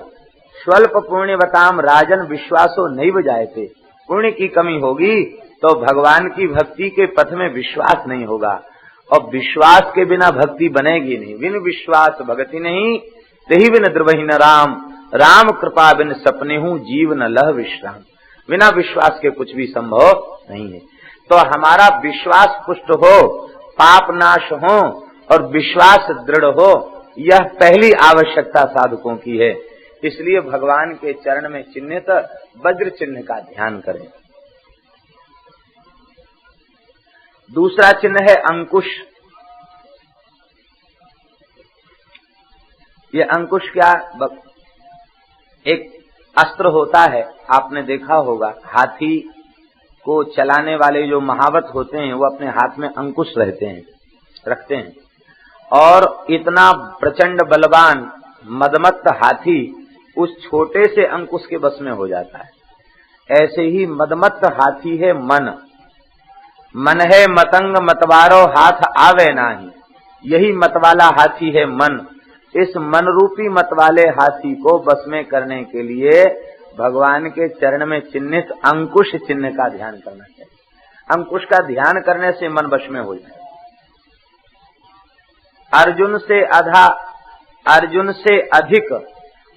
स्वल्प पुण्यवताम राजन विश्वासो नैव जायते। पुण्य की कमी होगी तो भगवान की भक्ति के पथ में विश्वास नहीं होगा, और विश्वास के बिना भक्ति बनेगी नहीं। बिन विश्वास भक्ति नहीं, तेहि बिन द्रवहि न राम। राम कृपा बिन सपने हूँ जीव न लह विश्राम। बिना विश्वास के कुछ भी संभव नहीं है। तो हमारा विश्वास पुष्ट हो, पाप नाश हो और विश्वास दृढ़ हो, यह पहली आवश्यकता साधकों की है। इसलिए भगवान के चरण में चिन्हित वज्र चिन्ह का ध्यान करें। दूसरा चिन्ह है अंकुश। ये अंकुश क्या? एक अस्त्र होता है, आपने देखा होगा, हाथी को चलाने वाले जो महावत होते हैं वो अपने हाथ में अंकुश रखते हैं, और इतना प्रचंड बलवान मदमत्त हाथी उस छोटे से अंकुश के बस में हो जाता है। ऐसे ही मदमत्त हाथी है मन। मन है मतंग मतवारो हाथ आवे नाही, यही मतवाला हाथी है मन। इस मन रूपी मतवाले हाथी को बस में करने के लिए भगवान के चरण में चिन्हित अंकुश चिन्ह का ध्यान करना चाहिए। अंकुश का ध्यान करने से मन वश में हो जाए। अर्जुन से अधिक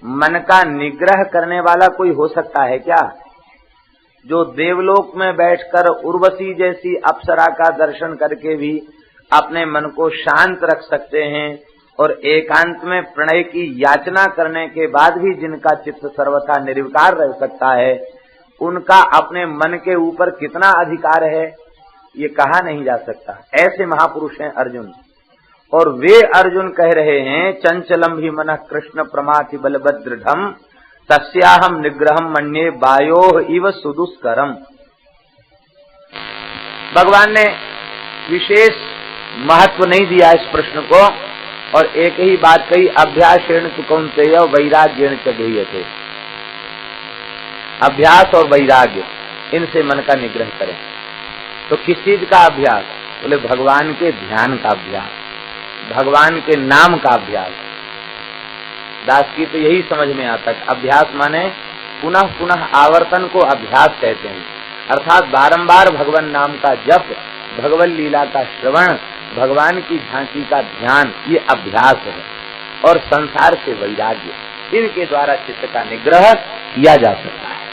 मन का निग्रह करने वाला कोई हो सकता है क्या? जो देवलोक में बैठकर उर्वशी जैसी अप्सरा का दर्शन करके भी अपने मन को शांत रख सकते हैं और एकांत में प्रणय की याचना करने के बाद भी जिनका चित्त सर्वथा निर्विकार रह सकता है, उनका अपने मन के ऊपर कितना अधिकार है ये कहा नहीं जा सकता। ऐसे महापुरुष हैं अर्जुन। और वे अर्जुन कह रहे हैं, चंचलम ही मनः कृष्ण प्रमाथि बलभद्रढम तस्याहम निग्रहम मन्ये वायोः इव सुदुष्करम। भगवान ने विशेष महत्व नहीं दिया इस प्रश्न को और एक ही बात कही, अभ्यासेन तु कौन्तेय वैराग्येण च गृह्यते। अभ्यास और वैराग्य, इनसे मन का निग्रह करें। तो किस चीज का अभ्यास? बोले भगवान के ध्यान का अभ्यास, भगवान के नाम का अभ्यास। दास की तो यही समझ में आता है, अभ्यास माने पुनः पुनः आवर्तन को अभ्यास कहते हैं। अर्थात बारंबार भगवान नाम का जप, भगवत लीला का श्रवण, भगवान की झांकी का ध्यान, ये अभ्यास है। और संसार से वैराग्य, इनके द्वारा चित्त का निग्रह किया जा सकता है।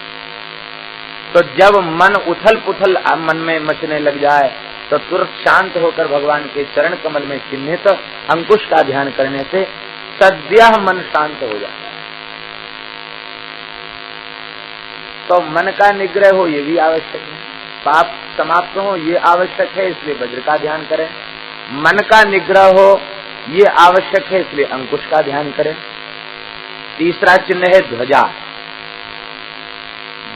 तो जब मन उथल पुथल मन में मचने लग जाए तो तुरंत शांत होकर भगवान के चरण कमल में चिन्हित अंकुश का ध्यान करने से सद्यः मन शांत हो जाता है। तो मन का निग्रह हो ये भी आवश्यक है, पाप समाप्त हो ये आवश्यक है, इसलिए वज्र का ध्यान करें। मन का निग्रह हो ये आवश्यक है, इसलिए अंकुश का ध्यान करें। तीसरा चिन्ह है ध्वजा।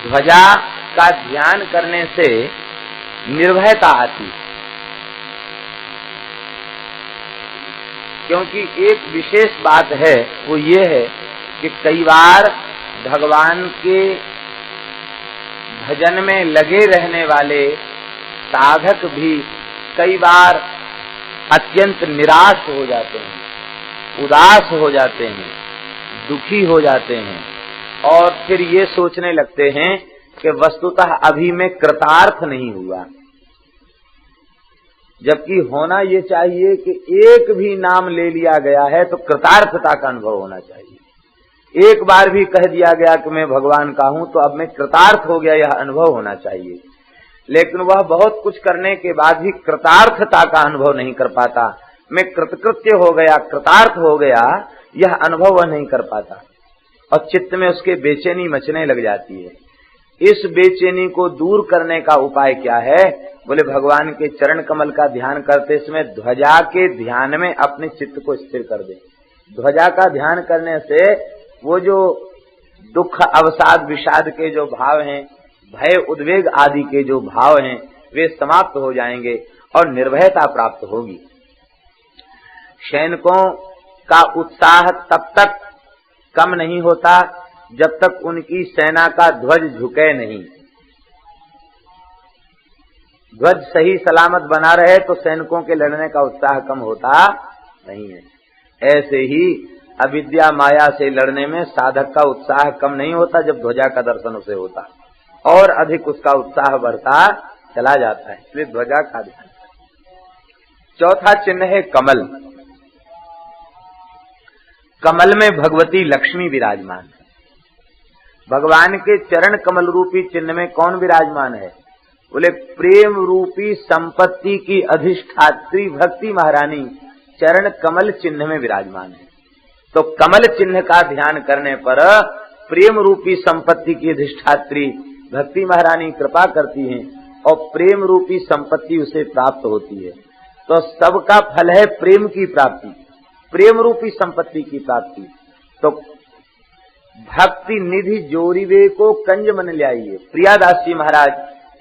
ध्वजा का ध्यान करने से निर्भयता आती है, क्योंकि एक विशेष बात है वो ये है कि कई बार भगवान के भजन में लगे रहने वाले साधक भी कई बार अत्यंत निराश हो जाते हैं, उदास हो जाते हैं, दुखी हो जाते हैं और फिर ये सोचने लगते हैं कि वस्तुतः अभी मैं कृतार्थ नहीं हुआ। जबकि होना ये चाहिए कि एक भी नाम ले लिया गया है तो कृतार्थता का अनुभव होना चाहिए। एक बार भी कह दिया गया कि मैं भगवान का हूं तो अब मैं कृतार्थ हो गया, यह अनुभव होना चाहिए। लेकिन वह बहुत कुछ करने के बाद भी कृतार्थता का अनुभव नहीं कर पाता। मैं कृतकृत्य हो गया, कृतार्थ हो गया, यह अनुभव वह नहीं कर पाता और चित्त में उसके बेचैनी मचने लग जाती है। इस बेचैनी को दूर करने का उपाय क्या है? बोले भगवान के चरण कमल का ध्यान करते समय ध्वजा के ध्यान में अपने चित्त को स्थिर कर दे। ध्वजा का ध्यान करने से वो जो दुख, अवसाद, विषाद के जो भाव हैं, भय, उद्वेग आदि के जो भाव हैं, वे समाप्त हो जाएंगे और निर्भयता प्राप्त होगी। सैनिकों का उत्साह तब तक कम नहीं होता जब तक उनकी सेना का ध्वज झुके नहीं। ध्वज सही सलामत बना रहे तो सैनिकों के लड़ने का उत्साह कम होता नहीं है। ऐसे ही अविद्या माया से लड़ने में साधक का उत्साह कम नहीं होता जब ध्वजा का दर्शन उसे होता, और अधिक उसका उत्साह बढ़ता चला जाता है। इसलिए ध्वजा का ध्यान। चौथा चिन्ह है कमल। कमल में भगवती लक्ष्मी विराजमान है। भगवान के चरण कमल रूपी चिन्ह में कौन विराजमान है? बोले प्रेम रूपी संपत्ति की अधिष्ठात्री भक्ति महारानी चरण कमल चिन्ह में विराजमान है। तो कमल चिन्ह का ध्यान करने पर प्रेम रूपी संपत्ति की अधिष्ठात्री भक्ति महारानी कृपा करती हैं और प्रेम रूपी संपत्ति उसे प्राप्त होती है। तो सबका फल है प्रेम की प्राप्ति, प्रेम रूपी संपत्ति की प्राप्ति। तो भक्ति निधि जोरीवे को कंज मन ल्याइए। प्रियादास जी महाराज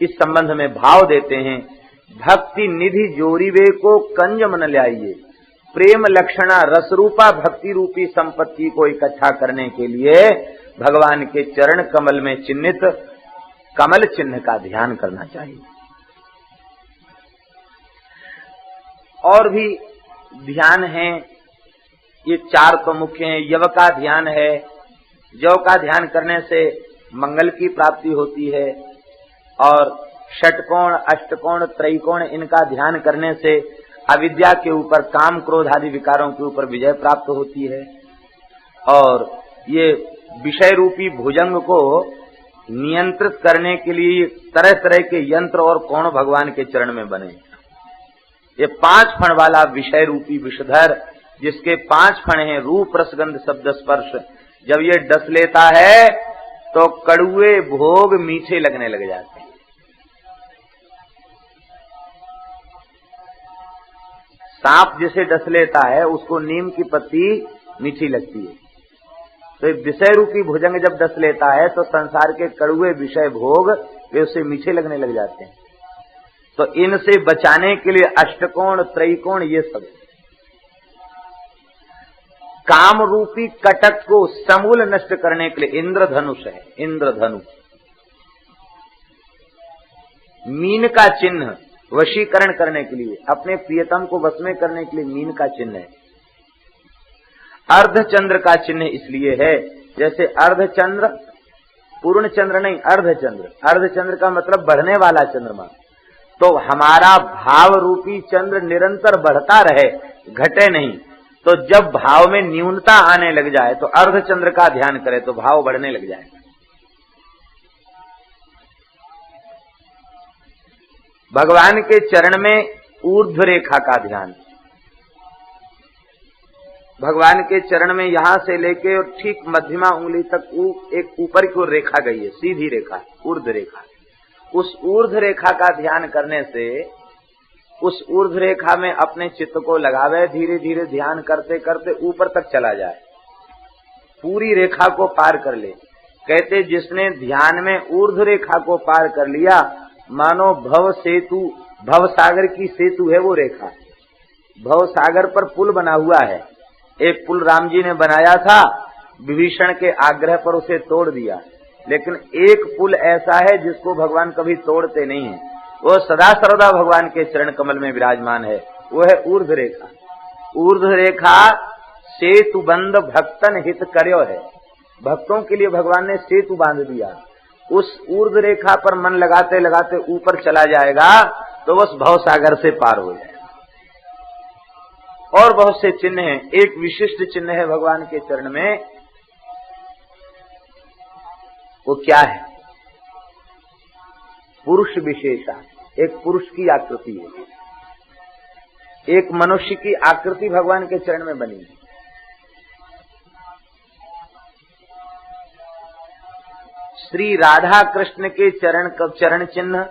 इस संबंध में भाव देते हैं, भक्ति निधि जोरीवे को कंज मन ल्याइए। प्रेम लक्षणा रसरूपा भक्ति रूपी संपत्ति को इकट्ठा करने के लिए भगवान के चरण कमल में चिन्हित कमल चिन्ह का ध्यान करना चाहिए। और भी ध्यान है, ये चार तो मुख्य हैं। यव का ध्यान है। जव का ध्यान करने से मंगल की प्राप्ति होती है, और षटकोण, अष्टकोण, त्रैकोण इनका ध्यान करने से अविद्या के ऊपर, काम क्रोध आदि विकारों के ऊपर विजय प्राप्त होती है। और ये विषय रूपी भुजंग को नियंत्रित करने के लिए तरह तरह के यंत्र और कोण भगवान के चरण में बने। ये 5 फण वाला विषय रूपी विषधर, जिसके 5 फण हैं, रूप, रसगंध, शब्द, स्पर्श, जब ये डस लेता है तो कड़ुए भोग मीठे लगने लग जाते हैं। सांप जिसे डस लेता है उसको नीम की पत्ती मीठी लगती है, तो विषय रूपी भुजंग जब डस लेता है तो संसार के कड़ुए विषय भोग वे उसे मीठे लगने लग जाते हैं। तो इनसे बचाने के लिए अष्टकोण, त्रैकोण, ये सब काम रूपी कटक को समूल नष्ट करने के लिए इंद्रधनुष है। इंद्रधनुष मीन का चिन्ह, वशीकरण करने के लिए, अपने प्रियतम को वश में करने के लिए मीन का चिन्ह है। अर्धचंद्र का चिन्ह इसलिए है, जैसे अर्धचंद्र, पूर्ण चंद्र नहीं, अर्धचंद्र। अर्धचंद्र का मतलब बढ़ने वाला चंद्रमा। तो हमारा भाव रूपी चंद्र निरंतर बढ़ता रहे, घटे नहीं। तो जब भाव में न्यूनता आने लग जाए तो अर्धचंद्र का ध्यान करें तो भाव बढ़ने लग जाए। भगवान के चरण में ऊर्ध्व रेखा का ध्यान, भगवान के चरण में यहां से लेके और ठीक मध्यमा उंगली तक एक ऊपर की ओर रेखा गई है, सीधी रेखा, ऊर्ध्व रेखा। उस ऊर्ध्व रेखा का ध्यान करने से उस ऊर्ध्व रेखा में अपने चित्त को लगावे, धीरे धीरे ध्यान करते करते ऊपर तक चला जाए, पूरी रेखा को पार कर ले। कहते जिसने ध्यान में ऊर्ध्व रेखा को पार कर लिया, मानो भव सेतु, भव सागर की सेतु है वो रेखा। भव सागर पर पुल बना हुआ है। एक पुल राम जी ने बनाया था, विभीषण के आग्रह पर उसे तोड़ दिया, लेकिन एक पुल ऐसा है जिसको भगवान कभी तोड़ते नहीं है, वो सदा सर्वदा भगवान के चरण कमल में विराजमान है, वो है ऊर्ध्व रेखा। ऊर्ध्व रेखा सेतु बंद भक्तन हित कर्यो है, भक्तों के लिए भगवान ने सेतु बांध दिया। उस ऊर्ध्व रेखा पर मन लगाते लगाते ऊपर चला जाएगा तो बस भव सागर से पार हो जाएगा। और बहुत से चिन्ह हैं, एक विशिष्ट चिन्ह है भगवान के चरण में, वो क्या है? पुरुष विशेषा, एक पुरुष की आकृति है, एक मनुष्य की आकृति भगवान के चरण में बनी है। श्री राधा कृष्ण के चरण चिन्ह,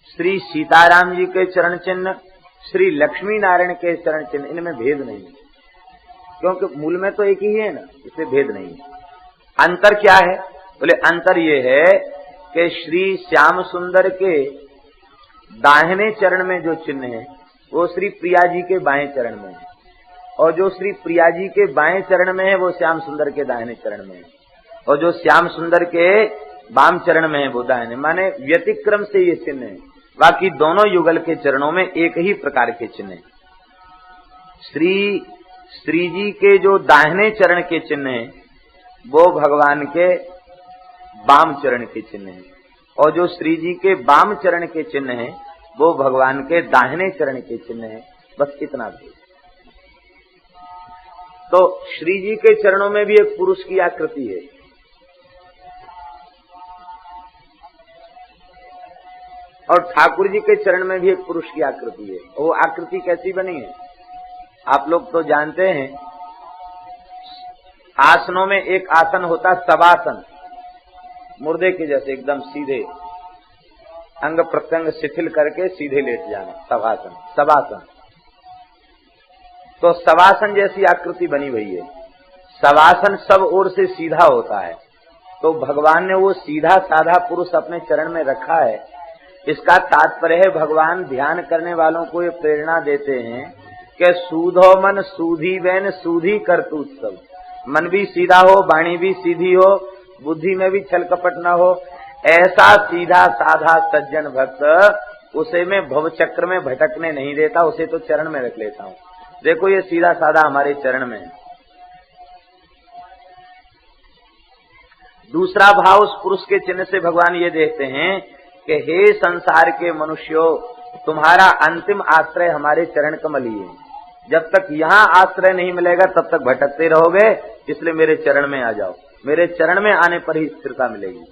श्री सीताराम जी के चरण चिन्ह, श्री लक्ष्मी नारायण के चरण चिन्ह, इनमें भेद नहीं है, क्योंकि मूल में तो एक ही है ना, इससे भेद नहीं है। अंतर क्या है? बोले अंतर ये है कि श्री श्याम सुंदर के दाहिने चरण में जो चिन्ह है वो श्री प्रिया जी के बाएं चरण में है, और जो श्री प्रिया जी के बाएं चरण में है वो श्याम सुंदर के दाहिने चरण में है, और जो श्याम सुंदर के वाम चरण में है वो दाहिने, माने व्यतिक्रम से ये चिन्ह है। बाकी दोनों युगल के चरणों में एक ही प्रकार के चिन्ह है। श्री जी के जो दाहिने चरण के चिन्ह है वो भगवान के वाम चरण के चिन्ह है, और जो श्री जी के वाम चरण के चिन्ह है वो भगवान के दाहिने चरण के चिन्ह है। बस इतना भी। तो श्री जी के चरणों में भी एक पुरुष की आकृति है, और ठाकुर जी के चरण में भी एक पुरुष की आकृति है। वो आकृति कैसी बनी है आप लोग तो जानते हैं। आसनों में एक आसन होता शवासन, मुर्दे के जैसे एकदम सीधे, अंग प्रत्यंग शिथिल करके सीधे लेट जाना, शवासन। शवासन तो शवासन जैसी आकृति बनी हुई है। शवासन सब ओर से सीधा होता है, तो भगवान ने वो सीधा साधा पुरुष अपने चरण में रखा है। इसका तात्पर्य है भगवान ध्यान करने वालों को ये प्रेरणा देते हैं कि सूधो मन सूधी बैन सूधी करतूत सब, मन भी सीधा हो, वाणी भी सीधी हो, बुद्धि में भी छल कपट न हो। ऐसा सीधा साधा सज्जन भक्त, उसे मैं भव चक्र में भटकने नहीं देता, उसे तो चरण में रख लेता हूँ। देखो ये सीधा साधा हमारे चरण में है। दूसरा भाव उस पुरुष के चिन्ह से भगवान ये देखते हैं कि हे संसार के मनुष्यों, तुम्हारा अंतिम आश्रय हमारे चरण कमल ही है। जब तक यहाँ आश्रय नहीं मिलेगा तब तक भटकते रहोगे, इसलिए मेरे चरण में आ जाओ। मेरे चरण में आने पर ही स्थिरता मिलेगी।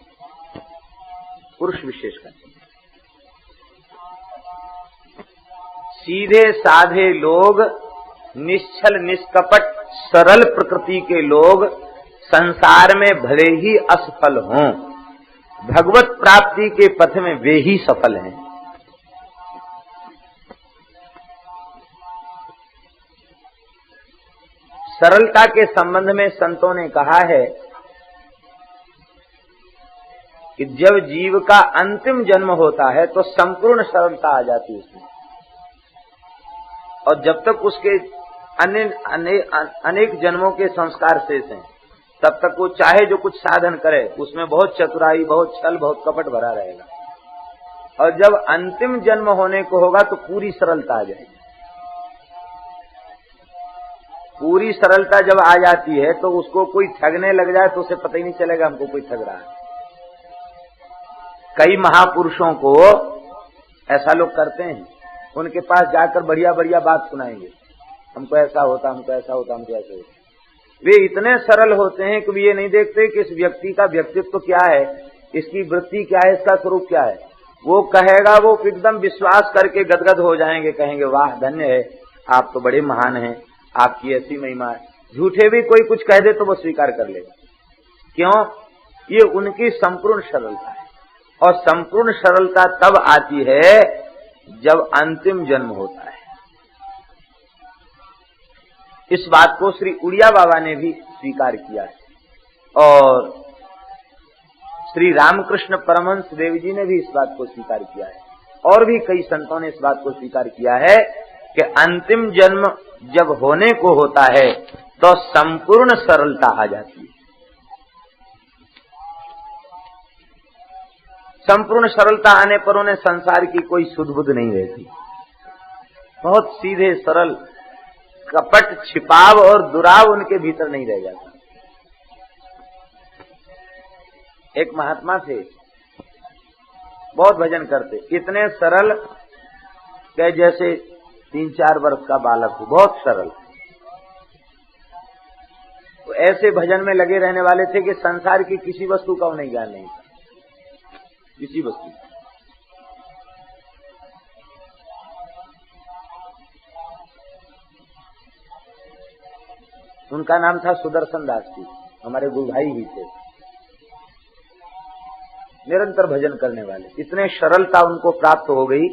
पुरुष विशेषकर सीधे साधे लोग, निश्चल निष्कपट सरल प्रकृति के लोग संसार में भले ही असफल हों, भगवत प्राप्ति के पथ में वे ही सफल हैं। सरलता के संबंध में संतों ने कहा है कि जब जीव का अंतिम जन्म होता है तो संपूर्ण सरलता आ जाती है उसमें, और जब तक उसके अनेक जन्मों के संस्कार शेष हैं तब तक वो चाहे जो कुछ साधन करे उसमें बहुत चतुराई, बहुत छल, बहुत कपट भरा रहेगा। और जब अंतिम जन्म होने को होगा तो पूरी सरलता आ जाएगी। पूरी सरलता जब आ जाती है तो उसको कोई ठगने लग जाए तो उसे पता ही नहीं चलेगा हमको कोई ठग रहा है। कई महापुरुषों को ऐसा लोग करते हैं, उनके पास जाकर बढ़िया बढ़िया बात सुनाएंगे, हमको ऐसा होता, हमको ऐसा होता, हमको ऐसा होता। वे इतने सरल होते हैं कि ये नहीं देखते कि इस व्यक्ति का व्यक्तित्व क्या है, इसकी वृत्ति क्या है, इसका स्वरूप क्या है। वो कहेगा, वो एकदम विश्वास करके गदगद हो जाएंगे, कहेंगे वाह धन्य है, आप तो बड़े महान हैं, आपकी ऐसी महिमा है। झूठे भी कोई कुछ कह दे तो वो स्वीकार कर लेगा। क्यों? ये उनकी संपूर्ण सरलता है। और संपूर्ण सरलता तब आती है जब अंतिम जन्म होता है। इस बात को श्री उड़िया बाबा ने भी स्वीकार किया है और श्री रामकृष्ण परमहंस देव जी ने भी इस बात को स्वीकार किया है, और भी कई संतों ने इस बात को स्वीकार किया है कि अंतिम जन्म जब होने को होता है तो संपूर्ण सरलता आ जाती है। संपूर्ण सरलता आने पर उन्हें संसार की कोई सुध बुध नहीं रहती। बहुत सीधे सरल, कपट, छिपाव और दुराव उनके भीतर नहीं रह जाता। एक महात्मा थे, बहुत भजन करते, इतने सरल कि जैसे 3-4 वर्ष का बालक हो, बहुत सरल। तो ऐसे भजन में लगे रहने वाले थे कि संसार की किसी वस्तु का उन्हें ज्ञान नहीं था, किसी वस्तु। उनका नाम था सुदर्शन दास जी, हमारे गुरु भाई ही थे, निरंतर भजन करने वाले। इतने सरलता उनको प्राप्त हो गई।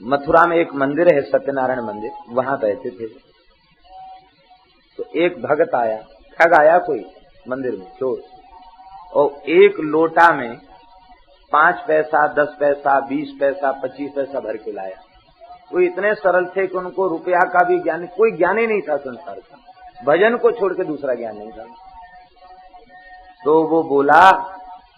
मथुरा में एक मंदिर है, सत्यनारायण मंदिर, वहां रहते थे। तो एक भगत आया, ठग आया कोई मंदिर में, चोर, और एक लोटा में 5 पैसा, 10 पैसा, 20 पैसा, 25 पैसा भर के लाया। वो इतने सरल थे कि उनको रुपया का भी ज्ञान, कोई ज्ञान ही नहीं था संसार का, भजन को छोड़ के दूसरा ज्ञान नहीं था। तो वो बोला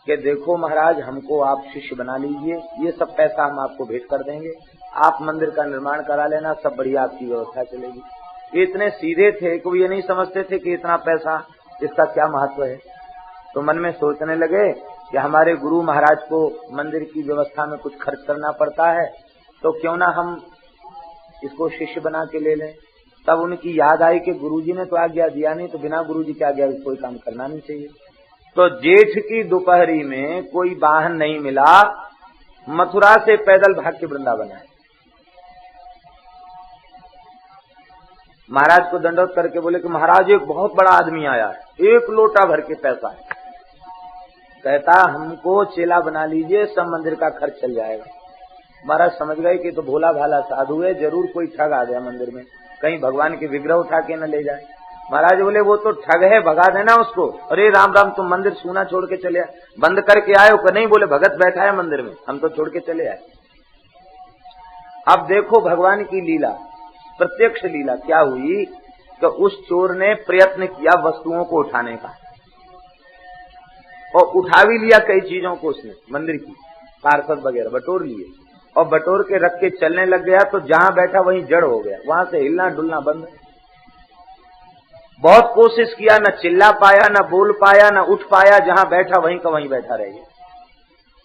कि देखो महाराज, हमको आप शिष्य बना लीजिए, ये सब पैसा हम आपको भेंट कर देंगे, आप मंदिर का निर्माण करा लेना, सब बढ़िया आपकी व्यवस्था चलेगी। ये इतने सीधे थे कि वो ये नहीं समझते थे कि इतना पैसा, इसका क्या महत्व है। तो मन में सोचने लगे कि हमारे गुरु महाराज को मंदिर की व्यवस्था में कुछ खर्च करना पड़ता है, तो क्यों ना हम इसको शिष्य बना के ले लें। तब उनकी याद आई कि गुरुजी ने तो आज्ञा दिया नहीं, तो बिना गुरुजी की आज्ञा कोई काम करना नहीं चाहिए। तो जेठ की दोपहरी में कोई वाहन नहीं मिला, मथुरा से पैदल भाग के वृंदावन आए। महाराज को दंडवत करके बोले कि महाराज एक बहुत बड़ा आदमी आया है, 1 लोटा भर के पैसा है, कहता हमको चेला बना लीजिए, सब मंदिर का खर्च चल जाएगा। महाराज समझ गए कि तो भोला भाला साधु है, जरूर कोई ठग आ गया मंदिर में, कहीं भगवान के विग्रह उठा के न ले जाए। महाराज बोले वो तो ठग है, भगा देना उसको। अरे राम राम, तुम मंदिर सूना छोड़ के चले आए, बंद करके आए हो? नहीं, बोले भगत बैठा है मंदिर में, हम तो छोड़ के चले आए। अब देखो भगवान की लीला, प्रत्यक्ष लीला क्या हुई कि उस चोर ने प्रयत्न किया वस्तुओं को उठाने का, और उठा भी लिया कई चीजों को उसने, मंदिर की पार्षद वगैरह बटोर लिए, और बटोर के रख के चलने लग गया। तो जहां बैठा वहीं जड़ हो गया, वहां से हिलना डुलना बंद। बहुत कोशिश किया, न चिल्ला पाया, न बोल पाया, न उठ पाया, जहां बैठा वहीं का वहीं बैठा रह गया।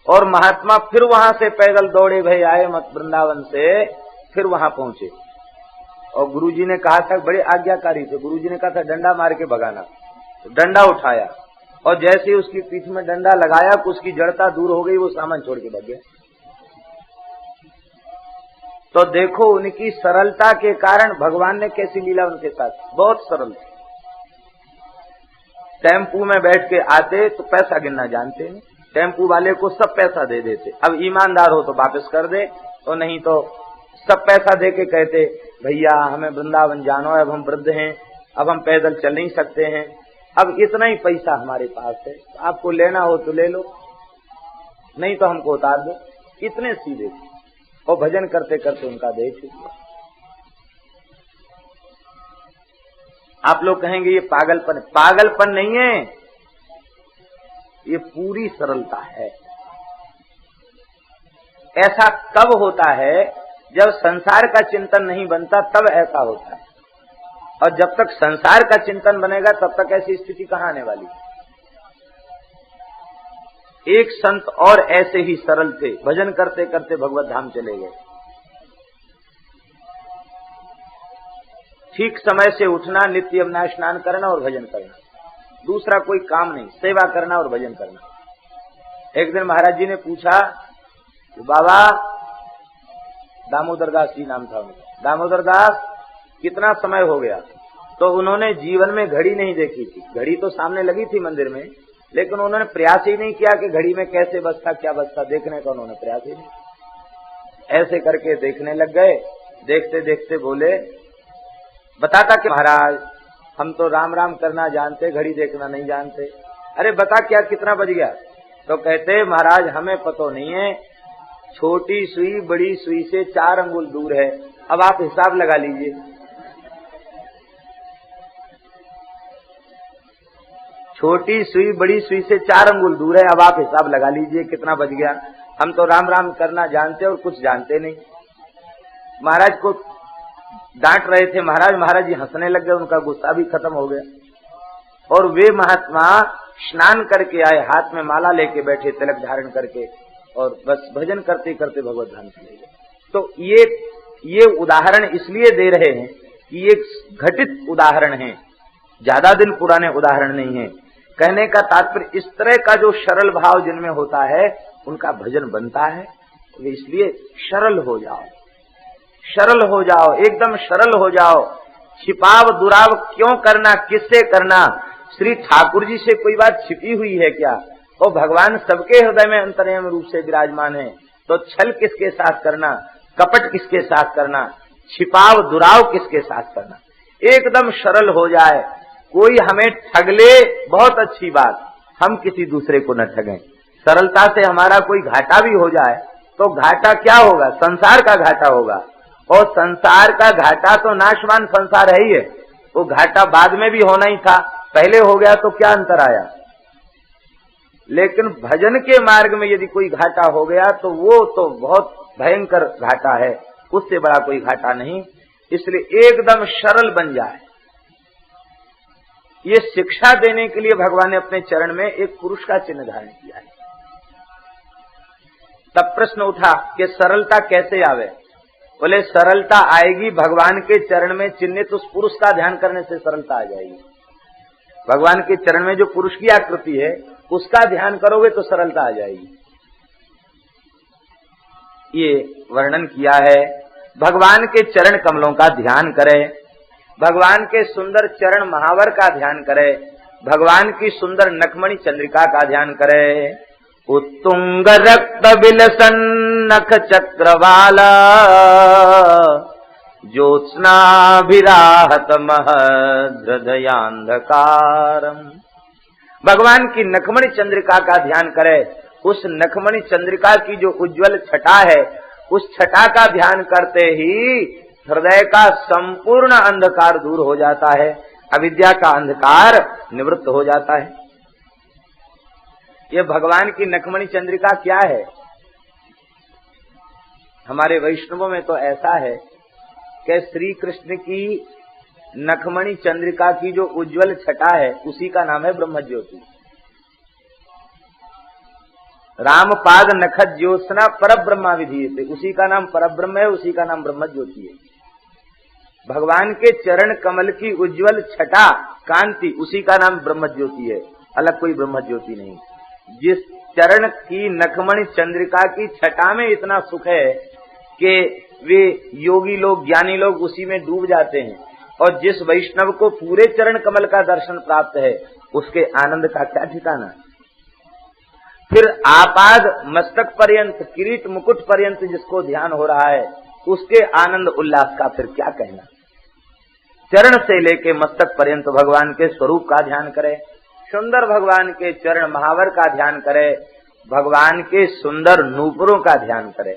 और महात्मा फिर वहां से पैदल दौड़े भई आए मत वृंदावन से, फिर वहां पहुंचे। और गुरुजी ने कहा था, बड़े आज्ञाकारी थे, गुरुजी ने कहा था डंडा मार के भगाना। तो डंडा उठाया और जैसे ही उसकी पीठ में डंडा लगाया, उसकी जड़ता दूर हो गई, वो सामान छोड़ के भाग गया। तो देखो उनकी सरलता के कारण भगवान ने कैसी लीला उनके साथ, बहुत सरल। टेम्पू में बैठ के आते तो पैसा गिनना जानते हैं, टेम्पू वाले को सब पैसा दे देते। अब ईमानदार हो तो वापस कर दे, तो नहीं तो सब पैसा दे के कहते भैया हमें वृंदावन जाना है, अब हम वृद्ध हैं, अब हम पैदल चल नहीं सकते हैं, अब इतना ही पैसा हमारे पास है, आपको लेना हो तो ले लो, नहीं तो हमको उतार दो। इतने सीधे। और भजन करते करते उनका देह छूट गया। आप लोग कहेंगे ये पागलपन, पागलपन नहीं है, ये पूरी सरलता है। ऐसा तब होता है जब संसार का चिंतन नहीं बनता, तब ऐसा होता है। और जब तक संसार का चिंतन बनेगा तब तक ऐसी स्थिति कहां आने वाली। एक संत और ऐसे ही सरल थे, भजन करते करते भगवत धाम चले गए। ठीक समय से उठना, नित्य यमुना स्नान करना और भजन करना, दूसरा कोई काम नहीं, सेवा करना और भजन करना। एक दिन महाराज जी ने पूछा कि बाबा, दामोदर दास जी नाम था उनका, दामोदर दास कितना समय हो गया? तो उन्होंने जीवन में घड़ी नहीं देखी थी, घड़ी तो सामने लगी थी मंदिर में, लेकिन उन्होंने प्रयास ही नहीं किया कि घड़ी में कैसे बजता क्या बजता, देखने का उन्होंने प्रयास ही नहीं। ऐसे करके देखने लग गए, देखते देखते बोले, बताता कि महाराज हम तो राम राम करना जानते, घड़ी देखना नहीं जानते। अरे बता क्या कितना बज गया? तो कहते महाराज हमें पता नहीं है, छोटी सुई बड़ी सुई से 4 अंगुल दूर है, अब आप हिसाब लगा लीजिए। छोटी सुई बड़ी सुई से 4 अंगुल दूर है, अब आप हिसाब लगा लीजिए कितना बज गया। हम तो राम राम करना जानते और कुछ जानते नहीं। महाराज को डांट रहे थे महाराज जी हंसने लग गए, उनका गुस्सा भी खत्म हो गया। और वे महात्मा स्नान करके आए, हाथ में माला लेके बैठे, तिलक धारण करके, और बस भजन करते करते भगवत धाम चले गए। तो ये उदाहरण इसलिए दे रहे हैं कि ये घटित उदाहरण है, ज्यादा दिन पुराने उदाहरण नहीं है। कहने का तात्पर्य इस तरह का जो सरल भाव जिनमें होता है उनका भजन बनता है। इसलिए सरल हो जाओ, सरल हो जाओ, एकदम सरल हो जाओ। छिपाव दुराव क्यों करना, किससे करना? श्री ठाकुर जी से कोई बात छिपी हुई है क्या? और भगवान सबके हृदय में अंतर्यामी रूप से विराजमान है, तो छल किसके साथ करना, कपट किसके साथ करना, छिपाव दुराव किसके साथ करना? एकदम सरल हो जाए। कोई हमें ठग ले, बहुत अच्छी बात, हम किसी दूसरे को न ठगें। सरलता से हमारा कोई घाटा भी हो जाए तो घाटा क्या होगा? संसार का घाटा होगा। और संसार का घाटा तो नाशवान संसार है ही है, वो घाटा बाद में भी होना ही था, पहले हो गया तो क्या अंतर आया? लेकिन भजन के मार्ग में यदि कोई घाटा हो गया तो वो तो बहुत भयंकर घाटा है, उससे बड़ा कोई घाटा नहीं। इसलिए एकदम सरल बन जाए। ये शिक्षा देने के लिए भगवान ने अपने चरण में एक पुरुष का चिन्ह धारण किया है। तब प्रश्न उठा कि सरलता कैसे आवे? बोले सरलता आएगी भगवान के चरण में चिन्हित उस पुरुष का ध्यान करने से सरलता आ जाएगी। भगवान के चरण में जो पुरुष की आकृति है उसका ध्यान करोगे तो सरलता आ जाएगी। ये वर्णन किया है। भगवान के चरण कमलों का ध्यान करे, भगवान के सुंदर चरण महावर का ध्यान करे, भगवान की सुंदर नखमणि चंद्रिका का ध्यान करे। उत्तुंग रक्त बिलसन नख चक्रवाला, ज्योत्स्नाभिराहत महद हृदयांधकारम। भगवान की नखमणि चंद्रिका का ध्यान करे। उस नखमणि चंद्रिका की जो उज्जवल छटा है, उस छटा का ध्यान करते ही हृदय का संपूर्ण अंधकार दूर हो जाता है, अविद्या का अंधकार निवृत्त हो जाता है। ये भगवान की नखमणि चंद्रिका क्या है? हमारे वैष्णवों में तो ऐसा है कि श्री कृष्ण की नखमणि चंद्रिका की जो उज्जवल छटा है उसी का नाम है ब्रह्म ज्योति। रामपाद नखत ज्योत्सना पर ब्रह्मा विधीयते, उसी का नाम पर ब्रह्म है, उसी का नाम ब्रह्म ज्योति है। भगवान के चरण कमल की उज्जवल छटा कांति, उसी का नाम ब्रह्म ज्योति है, अलग कोई ब्रह्म ज्योति नहीं। जिस चरण की नखमणि चंद्रिका की छटा में इतना सुख है कि वे योगी लोग, ज्ञानी लोग उसी में डूब जाते हैं, और जिस वैष्णव को पूरे चरण कमल का दर्शन प्राप्त है उसके आनंद का क्या ठिकाना। फिर आपाद मस्तक पर्यंत, किरीट मुकुट पर्यंत जिसको ध्यान हो रहा है उसके आनंद उल्लास का फिर क्या कहना। चरण से लेके मस्तक पर्यंत भगवान के स्वरूप का ध्यान करे, सुंदर भगवान के चरण महावर का ध्यान करे, भगवान के सुंदर नूपुरों का ध्यान करे।